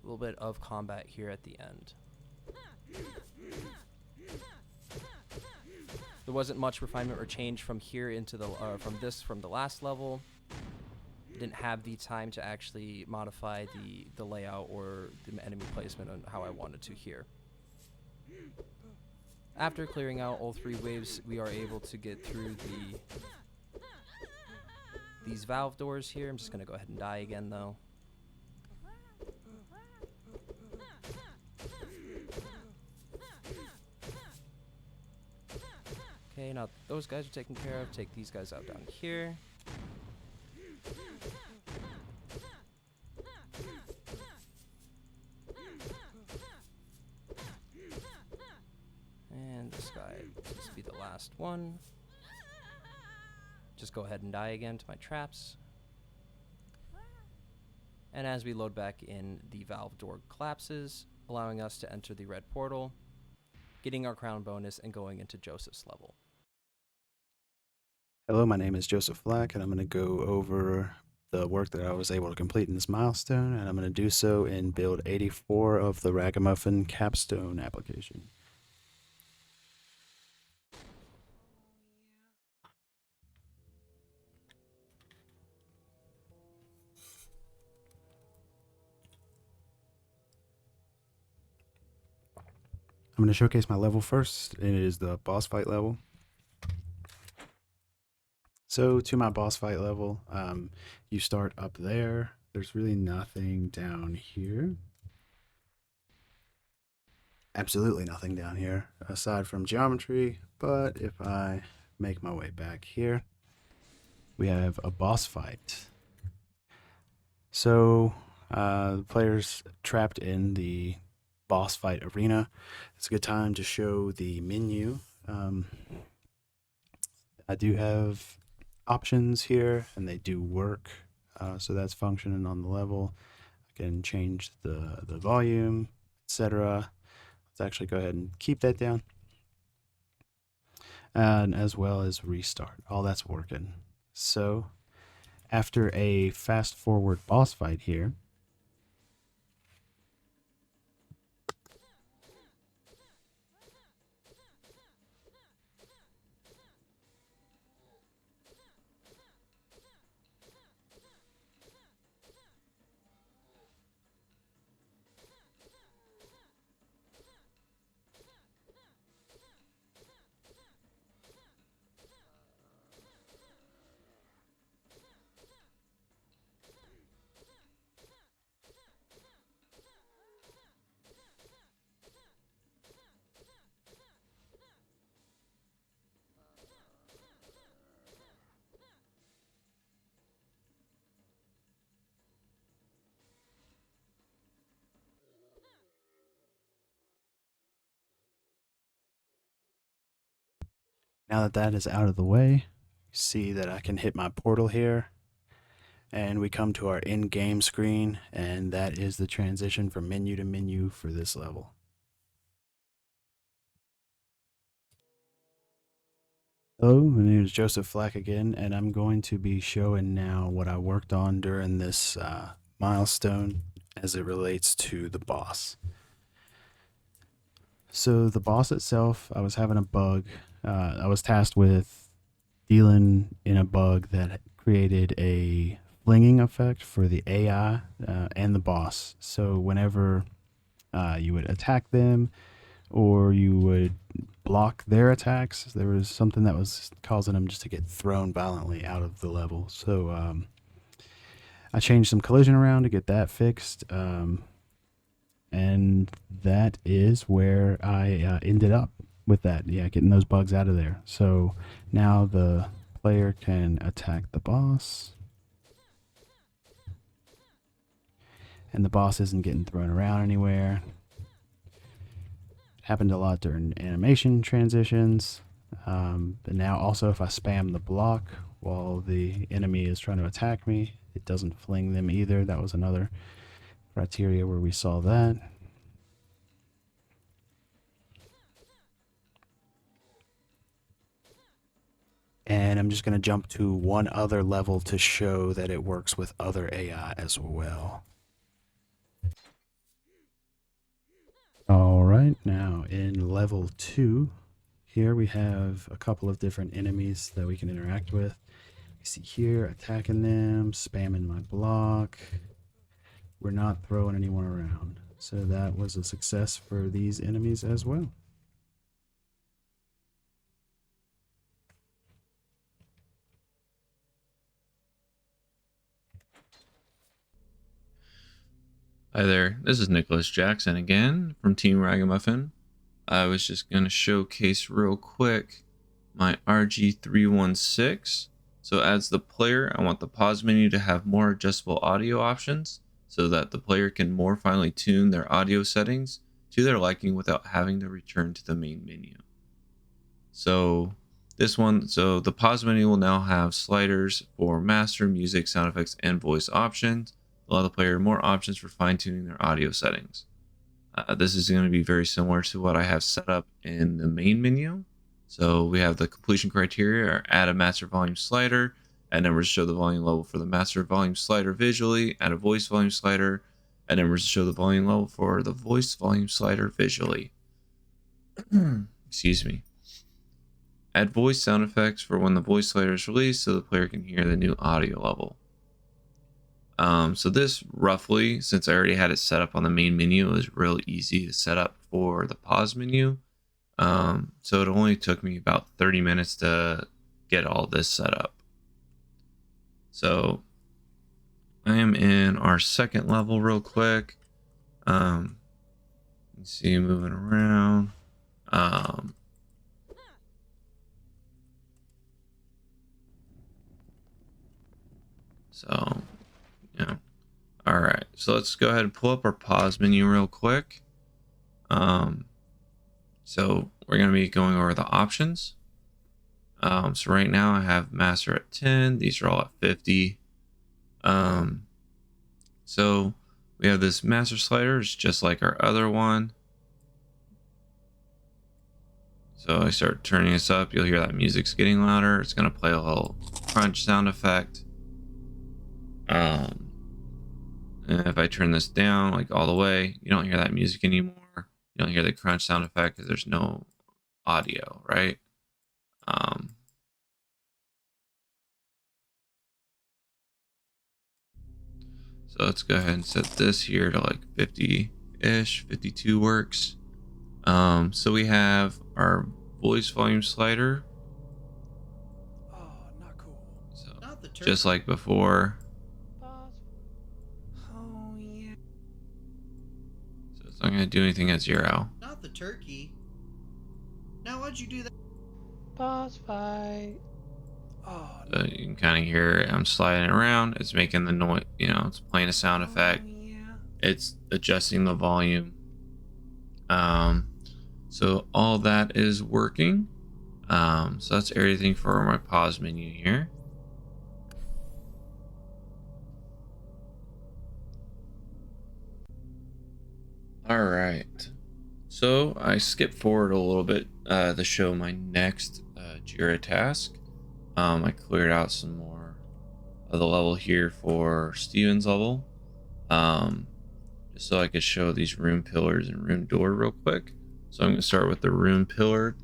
a little bit of combat here at the end. There wasn't much refinement or change from here into the from the last level. Didn't have the time to actually modify the layout or the enemy placement on how I wanted to here. After clearing out all 3 waves, we are able to get through these valve doors here. I'm just gonna go ahead and die again though. Okay, now those guys are taken care of. Take these guys out down here. And this guy needs to be the last one. Just go ahead and die again to my traps. And as we load back in, the valve door collapses, allowing us to enter the red portal, getting our crown bonus and going into Joseph's level. Hello, my name is Joseph Black, and I'm going to go over the work that I was able to complete in this milestone, and I'm going to do so in build 84 of the Raggamuffin capstone application. I'm going to showcase my level first. It is the boss fight level. So to my boss fight level, you start up there. There's really nothing down here. Absolutely nothing down here aside from geometry. But if I make my way back here, we have a boss fight. So the player's trapped in the boss fight arena. It's a good time to show the menu. I do have options here, and they do work. So that's functioning on the level. I can change the volume, etc. Let's actually go ahead and keep that down. And as well as restart. All that's working. So after a fast forward boss fight here, now that that is out of the way, you see that I can hit my portal here, and we come to our in-game screen, and that is the transition from menu to menu for this level. Hello, my name is Joseph Flack again, and I'm going to be showing now what I worked on during this milestone as it relates to the boss. So the boss itself, I was having a bug. I was tasked with dealing in a bug that created a flinging effect for the AI and the boss. So whenever you would attack them or you would block their attacks, there was something that was causing them just to get thrown violently out of the level. So I changed some collision around to get that fixed. And that is where I ended up with that. Yeah, getting those bugs out of there. So now the player can attack the boss. And the boss isn't getting thrown around anywhere. It happened a lot during animation transitions. But now also if I spam the block while the enemy is trying to attack me, it doesn't fling them either. That was another criteria where we saw that. And I'm just going to jump to one other level to show that it works with other AI as well. All right, now in level 2, here we have a couple of different enemies that we can interact with. You see here, attacking them, spamming my block. We're not throwing anyone around. So that was a success for these enemies as well. Hi there, this is Nicholas Jackson again from Team Raggamuffin. I was just going to showcase real quick my RG316. So as the player, I want the pause menu to have more adjustable audio options so that the player can more finely tune their audio settings to their liking without having to return to the main menu. So this one, so the pause menu will now have sliders for master, music, sound effects, and voice options. Allow the player more options for fine-tuning their audio settings. This is going to be very similar to what I have set up in the main menu. So we have the completion criteria, or add a master volume slider, add numbers to show the volume level for the master volume slider visually, add a voice volume slider, add numbers to show the volume level for the voice volume slider visually. Excuse me. Add voice sound effects for when the voice slider is released so the player can hear the new audio level. So this roughly, since I already had it set up on the main menu, it was real easy to set up for the pause menu. So it only took me about 30 minutes to get all this set up. So I am in our second level real quick. You see moving around. So, yeah. All right. So let's go ahead and pull up our pause menu real quick. So we're going to be going over the options. So right now I have master at 10. These are all at 50. So we have this master slider. It's just like our other one. So I start turning this up. You'll hear that music's getting louder. It's going to play a little crunch sound effect. And if I turn this down like all the way, you don't hear that music anymore. You don't hear the crunch sound effect because there's no audio, right? So let's go ahead and set this here to like 50-ish, 52 works. So we have our voice volume slider. Oh, not cool. So Not the turkey. just like before. Oh, yeah. So it's not going to do anything at 0. Not the turkey. Now why'd you do that? Boss fight. Oh, So you can kind of hear it. I'm sliding it around. It's making the noise, you know, it's playing a sound effect. Oh, yeah. It's adjusting the volume. So all that is working. So that's everything for my pause menu here. All right. So I skipped forward a little bit to show my next Jira task. I cleared out some more of the level here for Steven's level. Just so I could show these room pillars and room door real quick. So I'm going to start with the room pillar.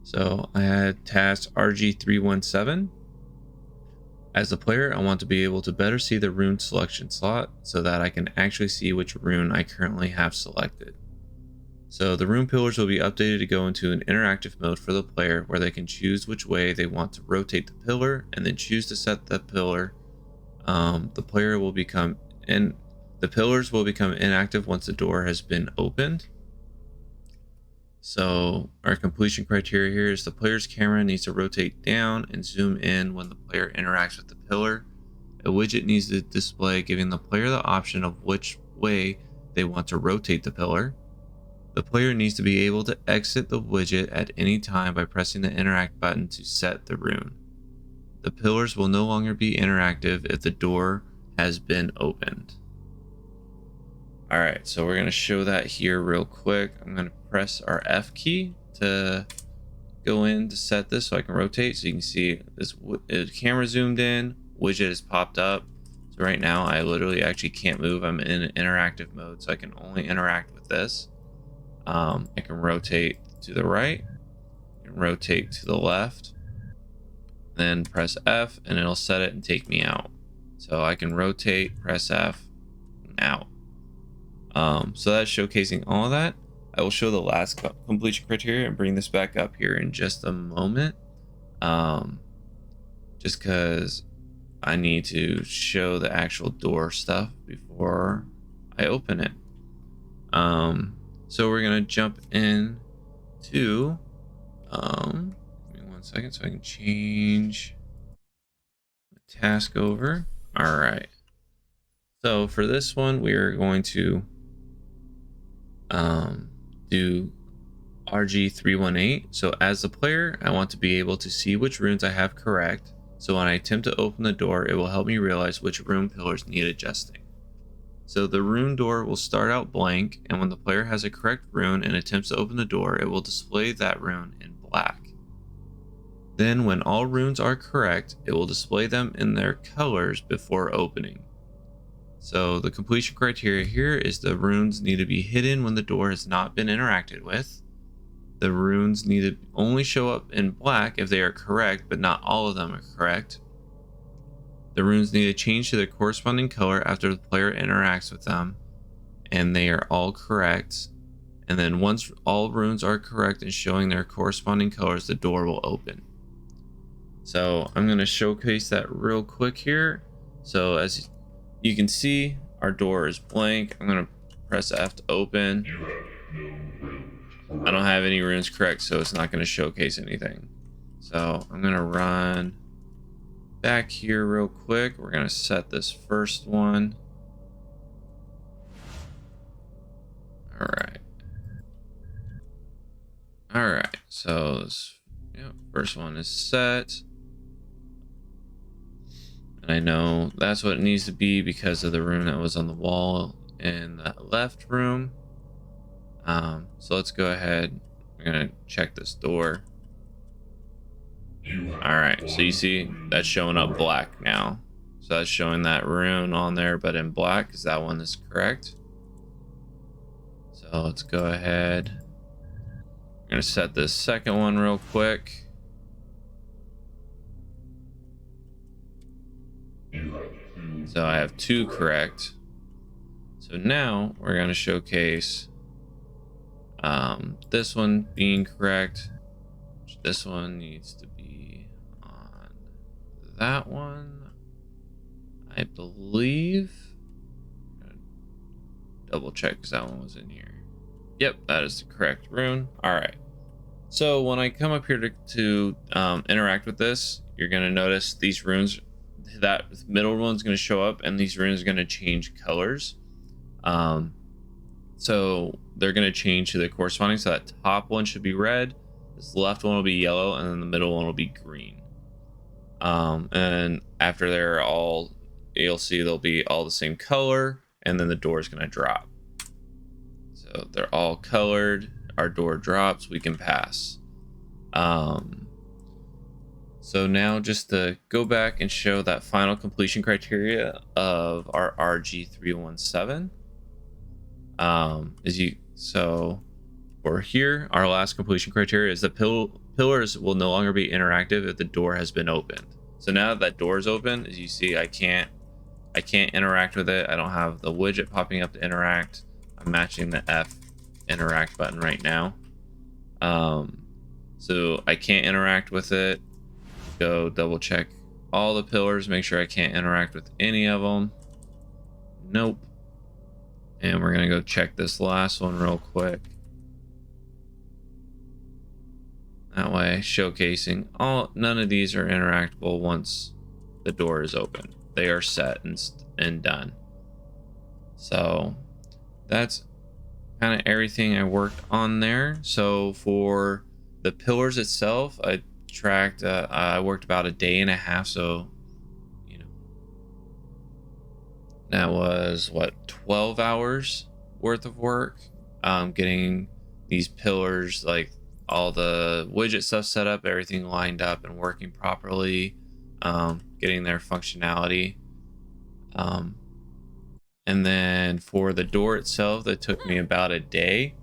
So I had task RG317. As a player, I want to be able to better see the rune selection slot so that I can actually see which rune I currently have selected. So the rune pillars will be updated to go into an interactive mode for the player where they can choose which way they want to rotate the pillar and then choose to set the pillar. The pillars will become inactive once the door has been opened. So our completion criteria here is the player's camera needs to rotate down and zoom in when the player interacts with the pillar. A widget needs to display giving the player the option of which way they want to rotate the pillar. The player needs to be able to exit the widget at any time by pressing the interact button to set the rune. The pillars will no longer be interactive if the door has been opened. Alright, so we're going to show that here real quick. I'm going to press our F key to go in to set this so I can rotate. So you can see this camera zoomed in, widget has popped up. So right now I literally actually can't move. I'm in interactive mode, so I can only interact with this. I can rotate to the right and rotate to the left. Then press F and it'll set it and take me out. So I can rotate, press F, and out. So that's showcasing all of that. I will show the last completion criteria and bring this back up here in just a moment. Just because I need to show the actual door stuff before I open it. So we're gonna jump in to give me 1 second so I can change the task over. All right. So for this one, we are going to do RG318. So as the player, I want to be able to see which runes I have correct. So when I attempt to open the door, it will help me realize which rune pillars need adjusting. So the rune door will start out blank, and when the player has a correct rune and attempts to open the door, it will display that rune in black. Then when all runes are correct, it will display them in their colors before opening. So the completion criteria here is the runes need to be hidden when the door has not been interacted with. The runes need to only show up in black if they are correct, but not all of them are correct. The runes need to change to their corresponding color after the player interacts with them, and they are all correct. And then once all runes are correct and showing their corresponding colors, the door will open. So I'm going to showcase that real quick here. So as you can see, our door is blank. I'm going to press F to open. I don't have any runes correct, so it's not going to showcase anything. So I'm going to run back here real quick. We're going to set this first one. All right. All right. So this, first one is set. And I know that's what it needs to be because of the rune that was on the wall in that left room. So let's go ahead. We're going to check this door. All right, so you see that's showing up black now. So that's showing that rune on there, but in black, because that one is correct. So let's go ahead. I'm going to set this second one real quick. So I have 2 correct. So now we're going to showcase this one being correct. This one needs to be on that one, I believe. Double check because that one was in here. Yep, that is the correct rune. All right. So when I come up here to interact with this, you're going to notice these runes. That middle one's going to show up, and these runes are going to change colors. So they're going to change to the corresponding. So that top one should be red. This left one will be yellow, and then the middle one will be green. And after they're all, you'll see they'll be all the same color, and then the door is going to drop. So they're all colored. Our door drops. We can pass. So now just to go back and show that final completion criteria of our RG317. So for here, our last completion criteria is the pillars will no longer be interactive if the door has been opened. So now that door is open, as you see, I can't interact with it. I don't have the widget popping up to interact. I'm matching the F interact button right now. So I can't interact with it. Go double check all the pillars, make sure I can't interact with any of them. Nope. And we're gonna go check this last one real quick. That way, showcasing none of these are interactable once the door is open. They are set and done. So that's kind of everything I worked on there. So for the pillars itself, I tracked. I worked about a day and a half. So that was what, 12 hours worth of work. Getting these pillars, like all the widget stuff set up, everything lined up and working properly, getting their functionality. And then for the door itself, that took me about a day.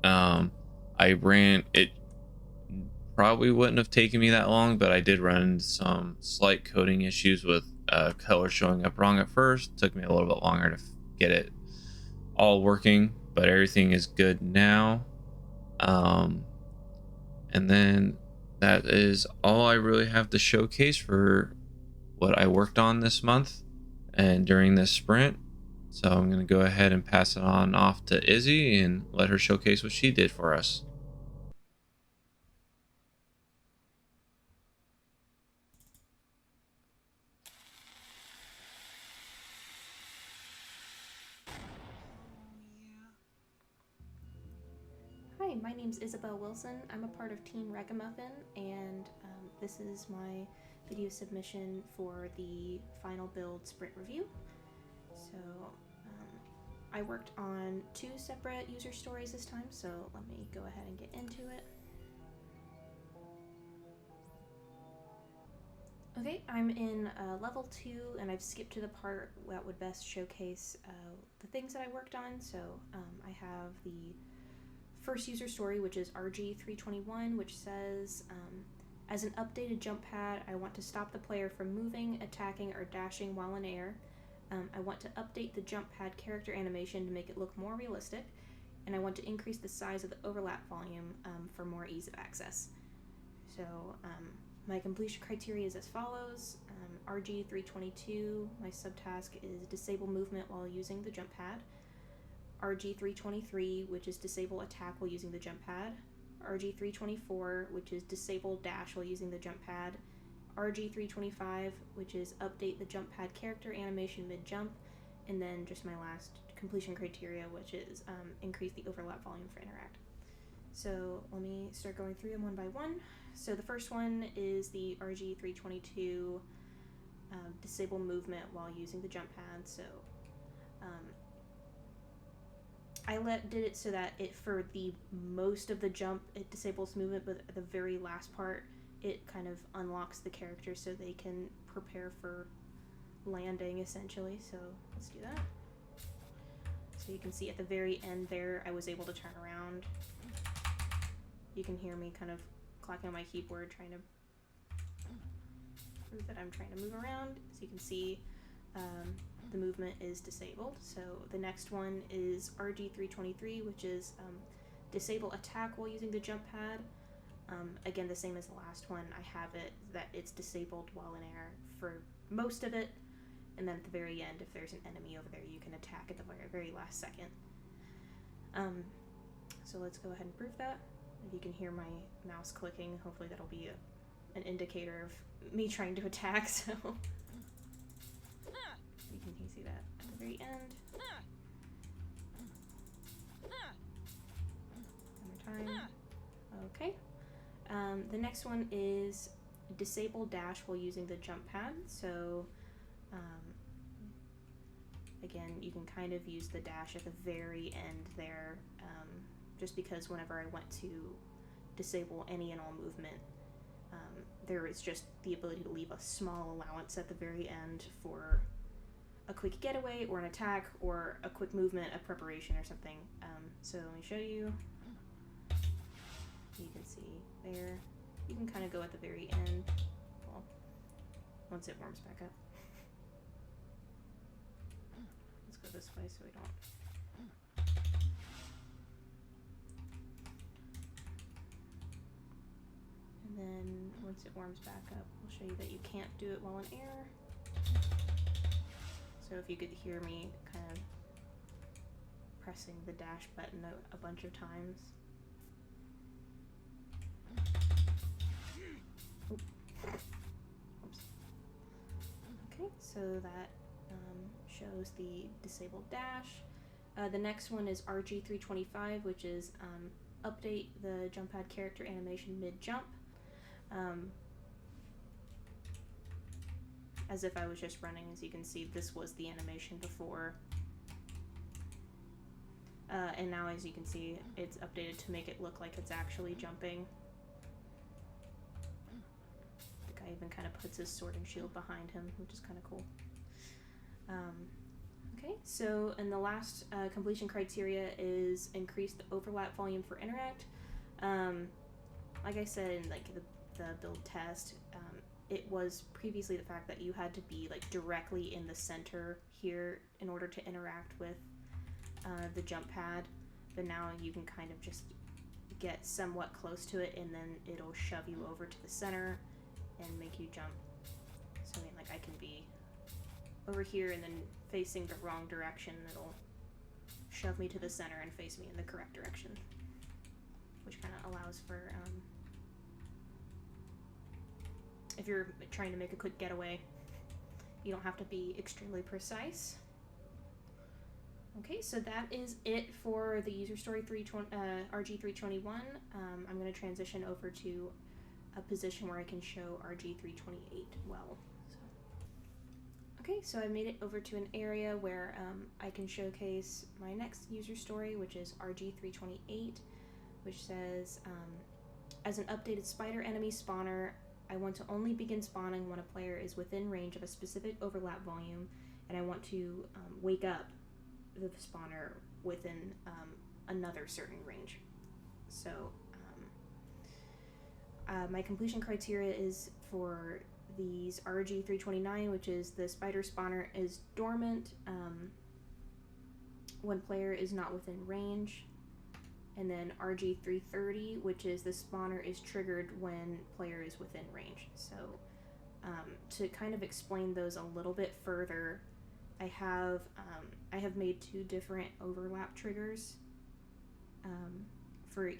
I ran it. Probably wouldn't have taken me that long, but I did run some slight coding issues with color showing up wrong at first. It took me a little bit longer to get it all working, but everything is good now. And then that is all I really have to showcase for what I worked on this month and during this sprint. So I'm going to go ahead and pass it on off to Izzy and let her showcase what she did for us. Hi, my name's Isabel Wilson. I'm a part of Team Raggamuffin, and this is my video submission for the final build sprint review. So, I worked on 2 separate user stories this time, so let me go ahead and get into it. Okay, I'm in level 2, and I've skipped to the part that would best showcase the things that I worked on. So I have the first user story, which is RG321, which says, as an updated jump pad, I want to stop the player from moving, attacking, or dashing while in air. I want to update the jump pad character animation to make it look more realistic, and I want to increase the size of the overlap volume for more ease of access. So my completion criteria is as follows. RG322, my subtask is disable movement while using the jump pad. RG323, which is disable attack while using the jump pad. RG324, which is disable dash while using the jump pad. RG325, which is update the jump pad character animation mid-jump. And then just my last completion criteria, which is increase the overlap volume for interact. So let me start going through them one by one. So the first one is the RG322 disable movement while using the jump pad. So I did it so that it, for the most of the jump, it disables movement, but at the very last part, it kind of unlocks the character so they can prepare for landing, essentially. So let's do that. So you can see at the very end there, I was able to turn around. You can hear me kind of clocking on my keyboard, trying to prove that I'm trying to move around. So you can see the movement is disabled. So the next one is RG323, which is disable attack while using the jump pad. Again, the same as the last one. I have it that it's disabled while in air for most of it, and then at the very end, if there's an enemy over there, you can attack at the very last second. So let's go ahead and prove that. If you can hear my mouse clicking, hopefully that'll be an indicator of me trying to attack. So you can see that at the very end. One more time. Okay. The next one is disable dash while using the jump pad. So again, you can kind of use the dash at the very end there, just because whenever I went to disable any and all movement, there is just the ability to leave a small allowance at the very end for a quick getaway or an attack or a quick movement, a preparation or something. So let me show you. You can see there. You can kind of go at the very end. Well, once it warms back up. Let's go this way so we don't. And then once it warms back up, we'll show you that you can't do it while in air. So if you could hear me kind of pressing the dash button a bunch of times. Oops. Okay, so that shows the disabled dash. The next one is RG325, which is update the jump pad character animation mid-jump. As if I was just running. As you can see, this was the animation before. And now, as you can see, it's updated to make it look like it's actually jumping. The guy even kind of puts his sword and shield behind him, which is kind of cool. Okay, so, and the last completion criteria is increase the overlap volume for interact. Like I said in the build test, it was previously the fact that you had to be like directly in the center here in order to interact with the jump pad, but now you can kind of just get somewhat close to it and then it'll shove you over to the center and make you jump. So I mean, like I can be over here and then facing the wrong direction, it'll shove me to the center and face me in the correct direction, which kind of allows for if you're trying to make a quick getaway, you don't have to be extremely precise. Okay, so that is it for the user story RG321. I'm going to transition over to a position where I can show RG328 well. Okay, so I made it over to an area where I can showcase my next user story, which is RG328, which says, as an updated spider enemy spawner, I want to only begin spawning when a player is within range of a specific overlap volume, and I want to wake up the spawner within another certain range. So my completion criteria is for these RG329, which is the spider spawner is dormant when player is not within range, and then RG330, which is the spawner is triggered when player is within range. So to kind of explain those a little bit further, I have made two different overlap triggers for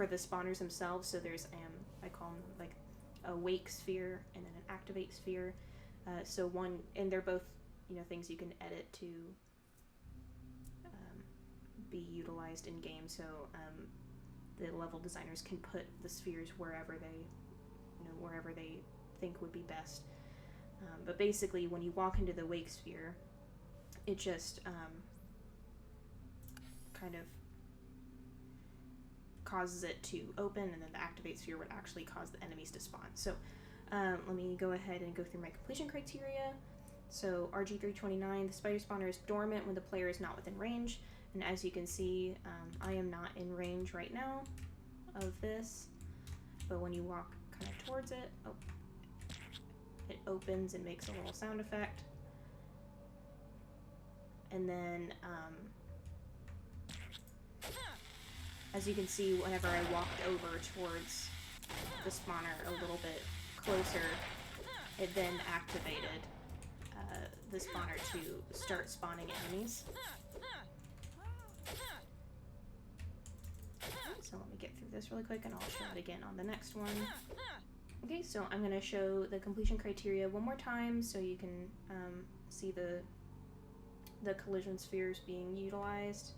the spawners themselves. So there's I call them like a wake sphere and then an activate sphere. So one, and they're both things you can edit to be utilized in game. So the level designers can put the spheres wherever they think would be best. But basically, when you walk into the wake sphere, it just kind of causes it to open, and then the activate sphere would actually cause the enemies to spawn. So let me go ahead and go through my completion criteria. So RG329, the spider spawner is dormant when the player is not within range. And as you can see, I am not in range right now of this. But when you walk kind of towards it, it opens and makes a little sound effect. And then as you can see, whenever I walked over towards the spawner a little bit closer, it then activated the spawner to start spawning enemies. So let me get through this really quick and I'll show it again on the next one. Okay, so I'm going to show the completion criteria one more time so you can see the collision spheres being utilized.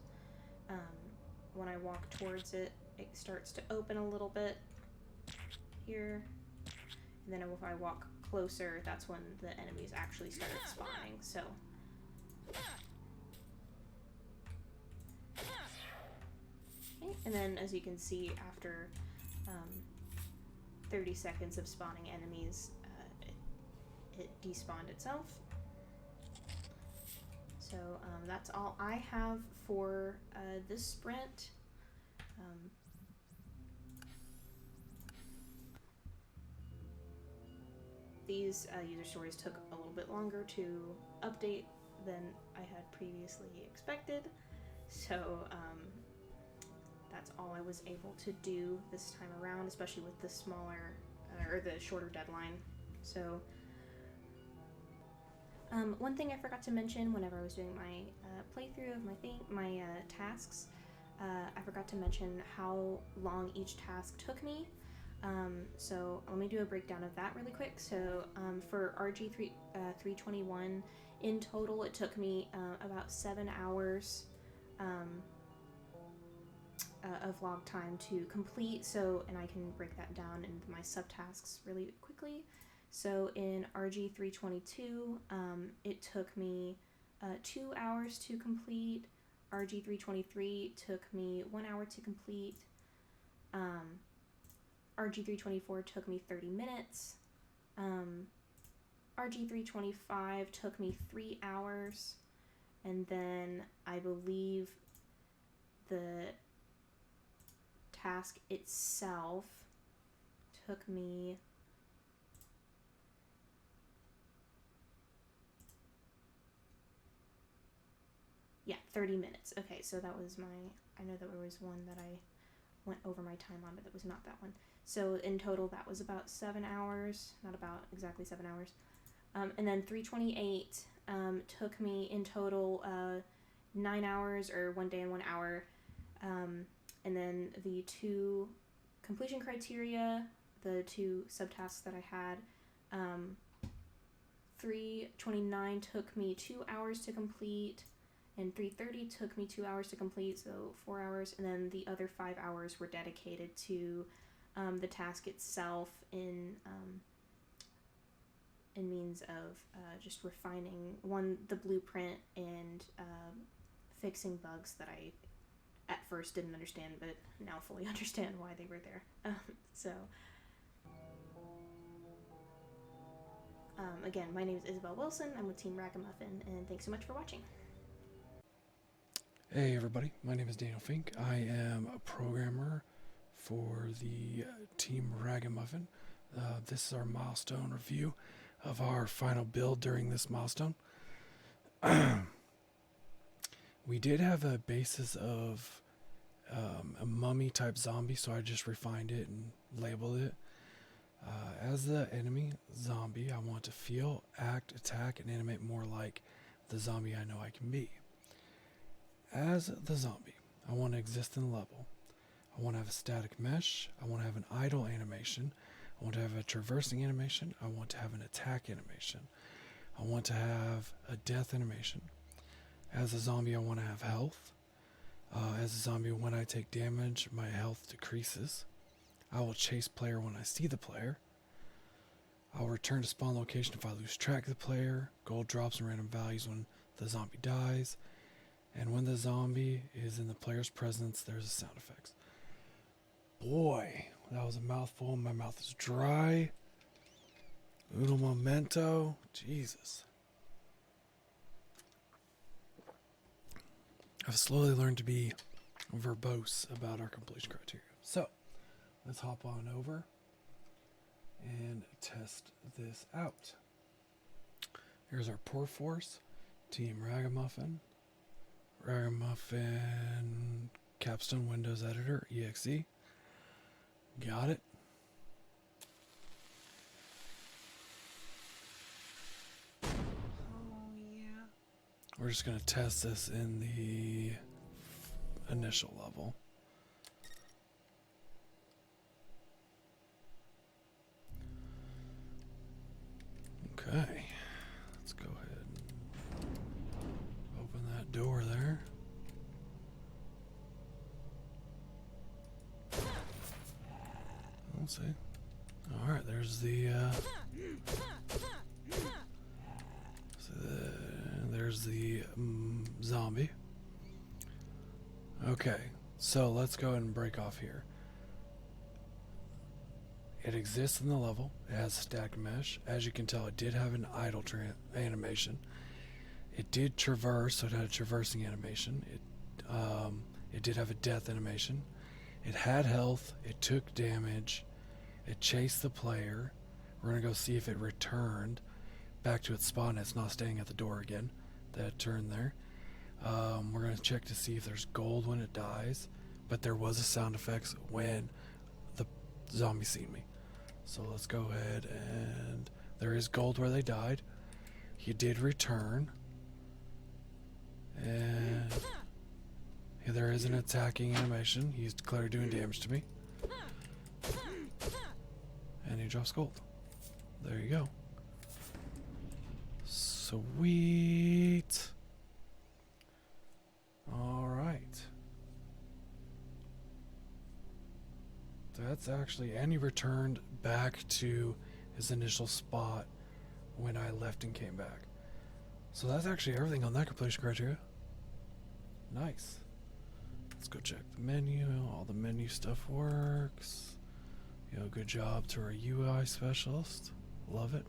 When I walk towards it, it starts to open a little bit here. And then if I walk closer, that's when the enemies actually start spawning. So okay. And then as you can see, after 30 seconds of spawning enemies, it despawned itself. So that's all I have for this sprint. These user stories took a little bit longer to update than I had previously expected. So that's all I was able to do this time around, especially with the smaller or the shorter deadline. So one thing I forgot to mention whenever I was doing my playthrough of my tasks, I forgot to mention how long each task took me. So let me do a breakdown of that really quick. So for RG321, in total it took me about 7 hours of log time to complete. So, and I can break that down into my subtasks really quickly. So in RG322, it took me 2 hours to complete. RG323 took me 1 hour to complete. RG324 took me 30 minutes. RG325 took me 3 hours. And then I believe the task itself took me yeah, 30 minutes. Okay, so that was I know that there was one that I went over my time on, but that was not that one. So in total, that was about 7 hours, not about exactly 7 hours. And then 328 took me in total 9 hours, or 1 day and 1 hour. And then the two completion criteria, the two subtasks that I had, 329 took me 2 hours to complete, and 330 took me 2 hours to complete, so 4 hours, and then the other 5 hours were dedicated to the task itself in means of just refining the blueprint and fixing bugs that I at first didn't understand, but now fully understand why they were there. Again, my name is Isabel Wilson. I'm with Team Raggamuffin, and thanks so much for watching. Hey everybody, my name is Daniel Fink. I am a programmer for the Team Raggamuffin. This is our milestone review of our final build during this milestone. We did have a basis of a mummy type zombie, so I just refined it and labeled it. As the enemy zombie, I want to feel, act, attack, and animate more like the zombie I know I can be. As the zombie, I want to exist in the level. I want to have a static mesh. I want to have an idle animation. I want to have a traversing animation. I want to have an attack animation. I want to have a death animation. As a zombie, I want to have health. As a zombie, when I take damage, my health decreases. I will chase player when I see the player. I'll return to spawn location if I lose track of the player. Gold drops and random values when the zombie dies. And when the zombie is in the player's presence, there's a sound effects. Boy, that was a mouthful. My mouth is dry. Uno momento. Jesus. I've slowly learned to be verbose about our completion criteria. So, let's hop on over and test this out. Here's our Pore Force, Team Raggamuffin, Raggamuffin Capstone Windows Editor, EXE. Got it. Oh, yeah. We're just going to test this in the initial level. Okay, let's go ahead and open that door there. Let's see. Alright, there's the, there's the zombie. Okay, so let's go ahead and break off here. It exists in the level. It has stacked mesh. As you can tell, it did have an idle animation. It did traverse, so it had a traversing animation. It did have a death animation. It had health. It took damage. It chased the player. We're going to go see if it returned back to its spawn. It's not staying at the door again. That turned there. We're going to check to see if there's gold when it dies. But there was a sound effects when the zombie seen me. So let's go ahead and there is gold where they died. He did return. And yeah, there is an attacking animation. He's clearly doing damage to me. And he drops gold. There you go. Sweet. Alright. That's actually, and he returned back to his initial spot when I left and came back. So that's actually everything on that completion criteria. Nice. Let's go check the menu. All the menu stuff works. You know, good job to our UI specialist. Love it.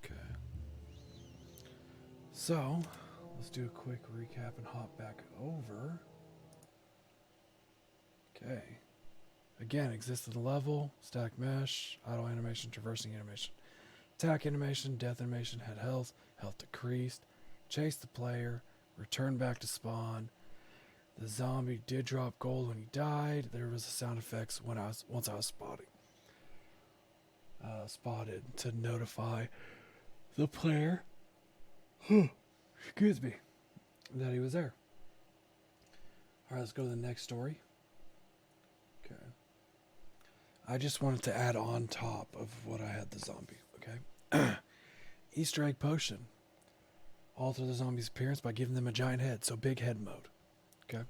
Okay. So, let's do a quick recap and hop back over. Okay. Again, exists in the level, stack mesh, idle animation, traversing animation. Attack animation, death animation, had health, health decreased, chased the player, returned back to spawn. The zombie did drop gold when he died. There was a sound effects when once I was spotted to notify the player, excuse me, that he was there. All right, let's go to the next story. Okay. I just wanted to add on top of what I had the zombie, okay? Easter egg potion. Alter the zombie's appearance by giving them a giant head, so big head mode, okay?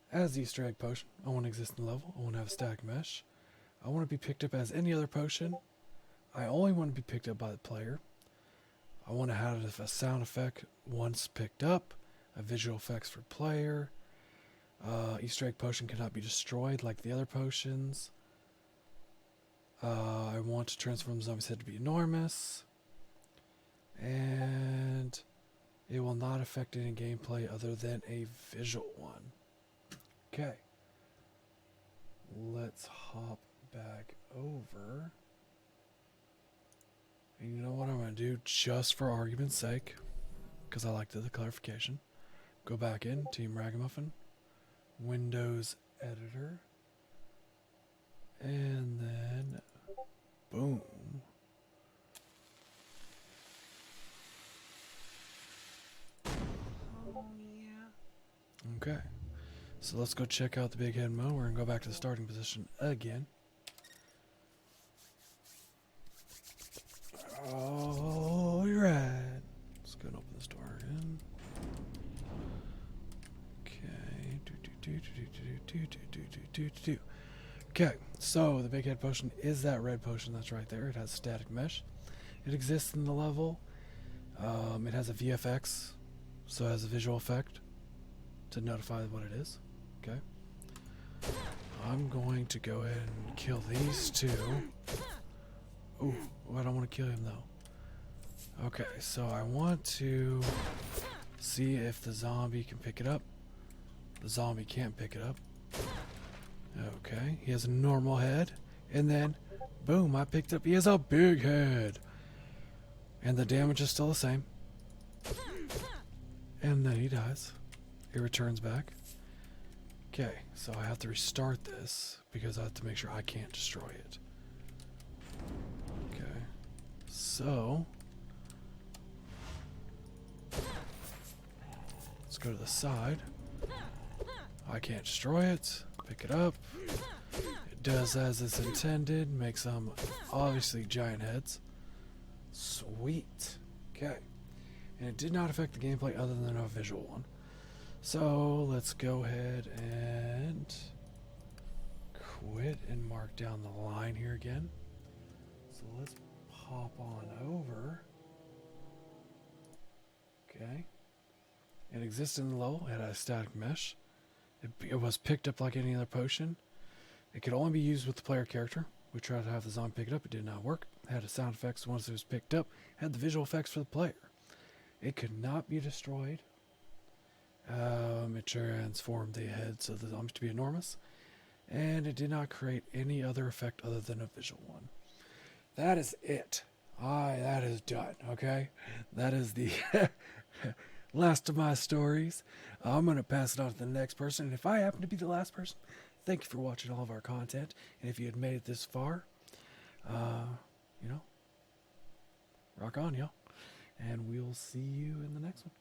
As the Easter egg potion, I want to exist in the level. I want to have static mesh. I want to be picked up as any other potion. I only want to be picked up by the player. I want to have a sound effect once picked up, a visual effects for player. Easter egg potion cannot be destroyed like the other potions. I want to transform the zombie's head to be enormous. And it will not affect any gameplay other than a visual one. Okay. Let's hop back over. And you know what I'm going to do, just for argument's sake, because I like the clarification. Go back in, Team Raggamuffin, Windows Editor, and then, boom. Oh, yeah. Okay. So let's go check out the big head mode. We're going to go back to the starting position again. Alright. Let's go and open this door again. Okay. Okay, so the big head potion is that red potion that's right there. It has static mesh. It exists in the level. It has a VFX, so it has a visual effect to notify what it is. Okay. I'm going to go ahead and kill these two. Ooh, I don't want to kill him though. Okay, so I want to see if the zombie can pick it up. The zombie can't pick it up. Okay, he has a normal head. And then, boom, I picked up, he has a big head. And the damage is still the same. And then he dies. He returns back. Okay, so I have to restart this because I have to make sure I can't destroy it. Okay, so let's go to the side. I can't destroy it. Pick it up. It does as it's intended. Makes them obviously giant heads. Sweet. Okay. And it did not affect the gameplay other than a visual one. So let's go ahead and quit and mark down the line here again. So let's pop on over. Okay. It existed in the level. It had a static mesh. It was picked up like any other potion. It could only be used with the player character. We tried to have the zombie pick it up. It did not work. It had a sound effects once it was picked up. It had the visual effects for the player. It could not be destroyed. It transformed the heads of the zombies to be enormous. And it did not create any other effect other than a visual one. That is it. That is done, okay? That is the last of my stories. I'm going to pass it on to the next person. And if I happen to be the last person, thank you for watching all of our content. And if you had made it this far, you know, rock on, y'all. And we'll see you in the next one.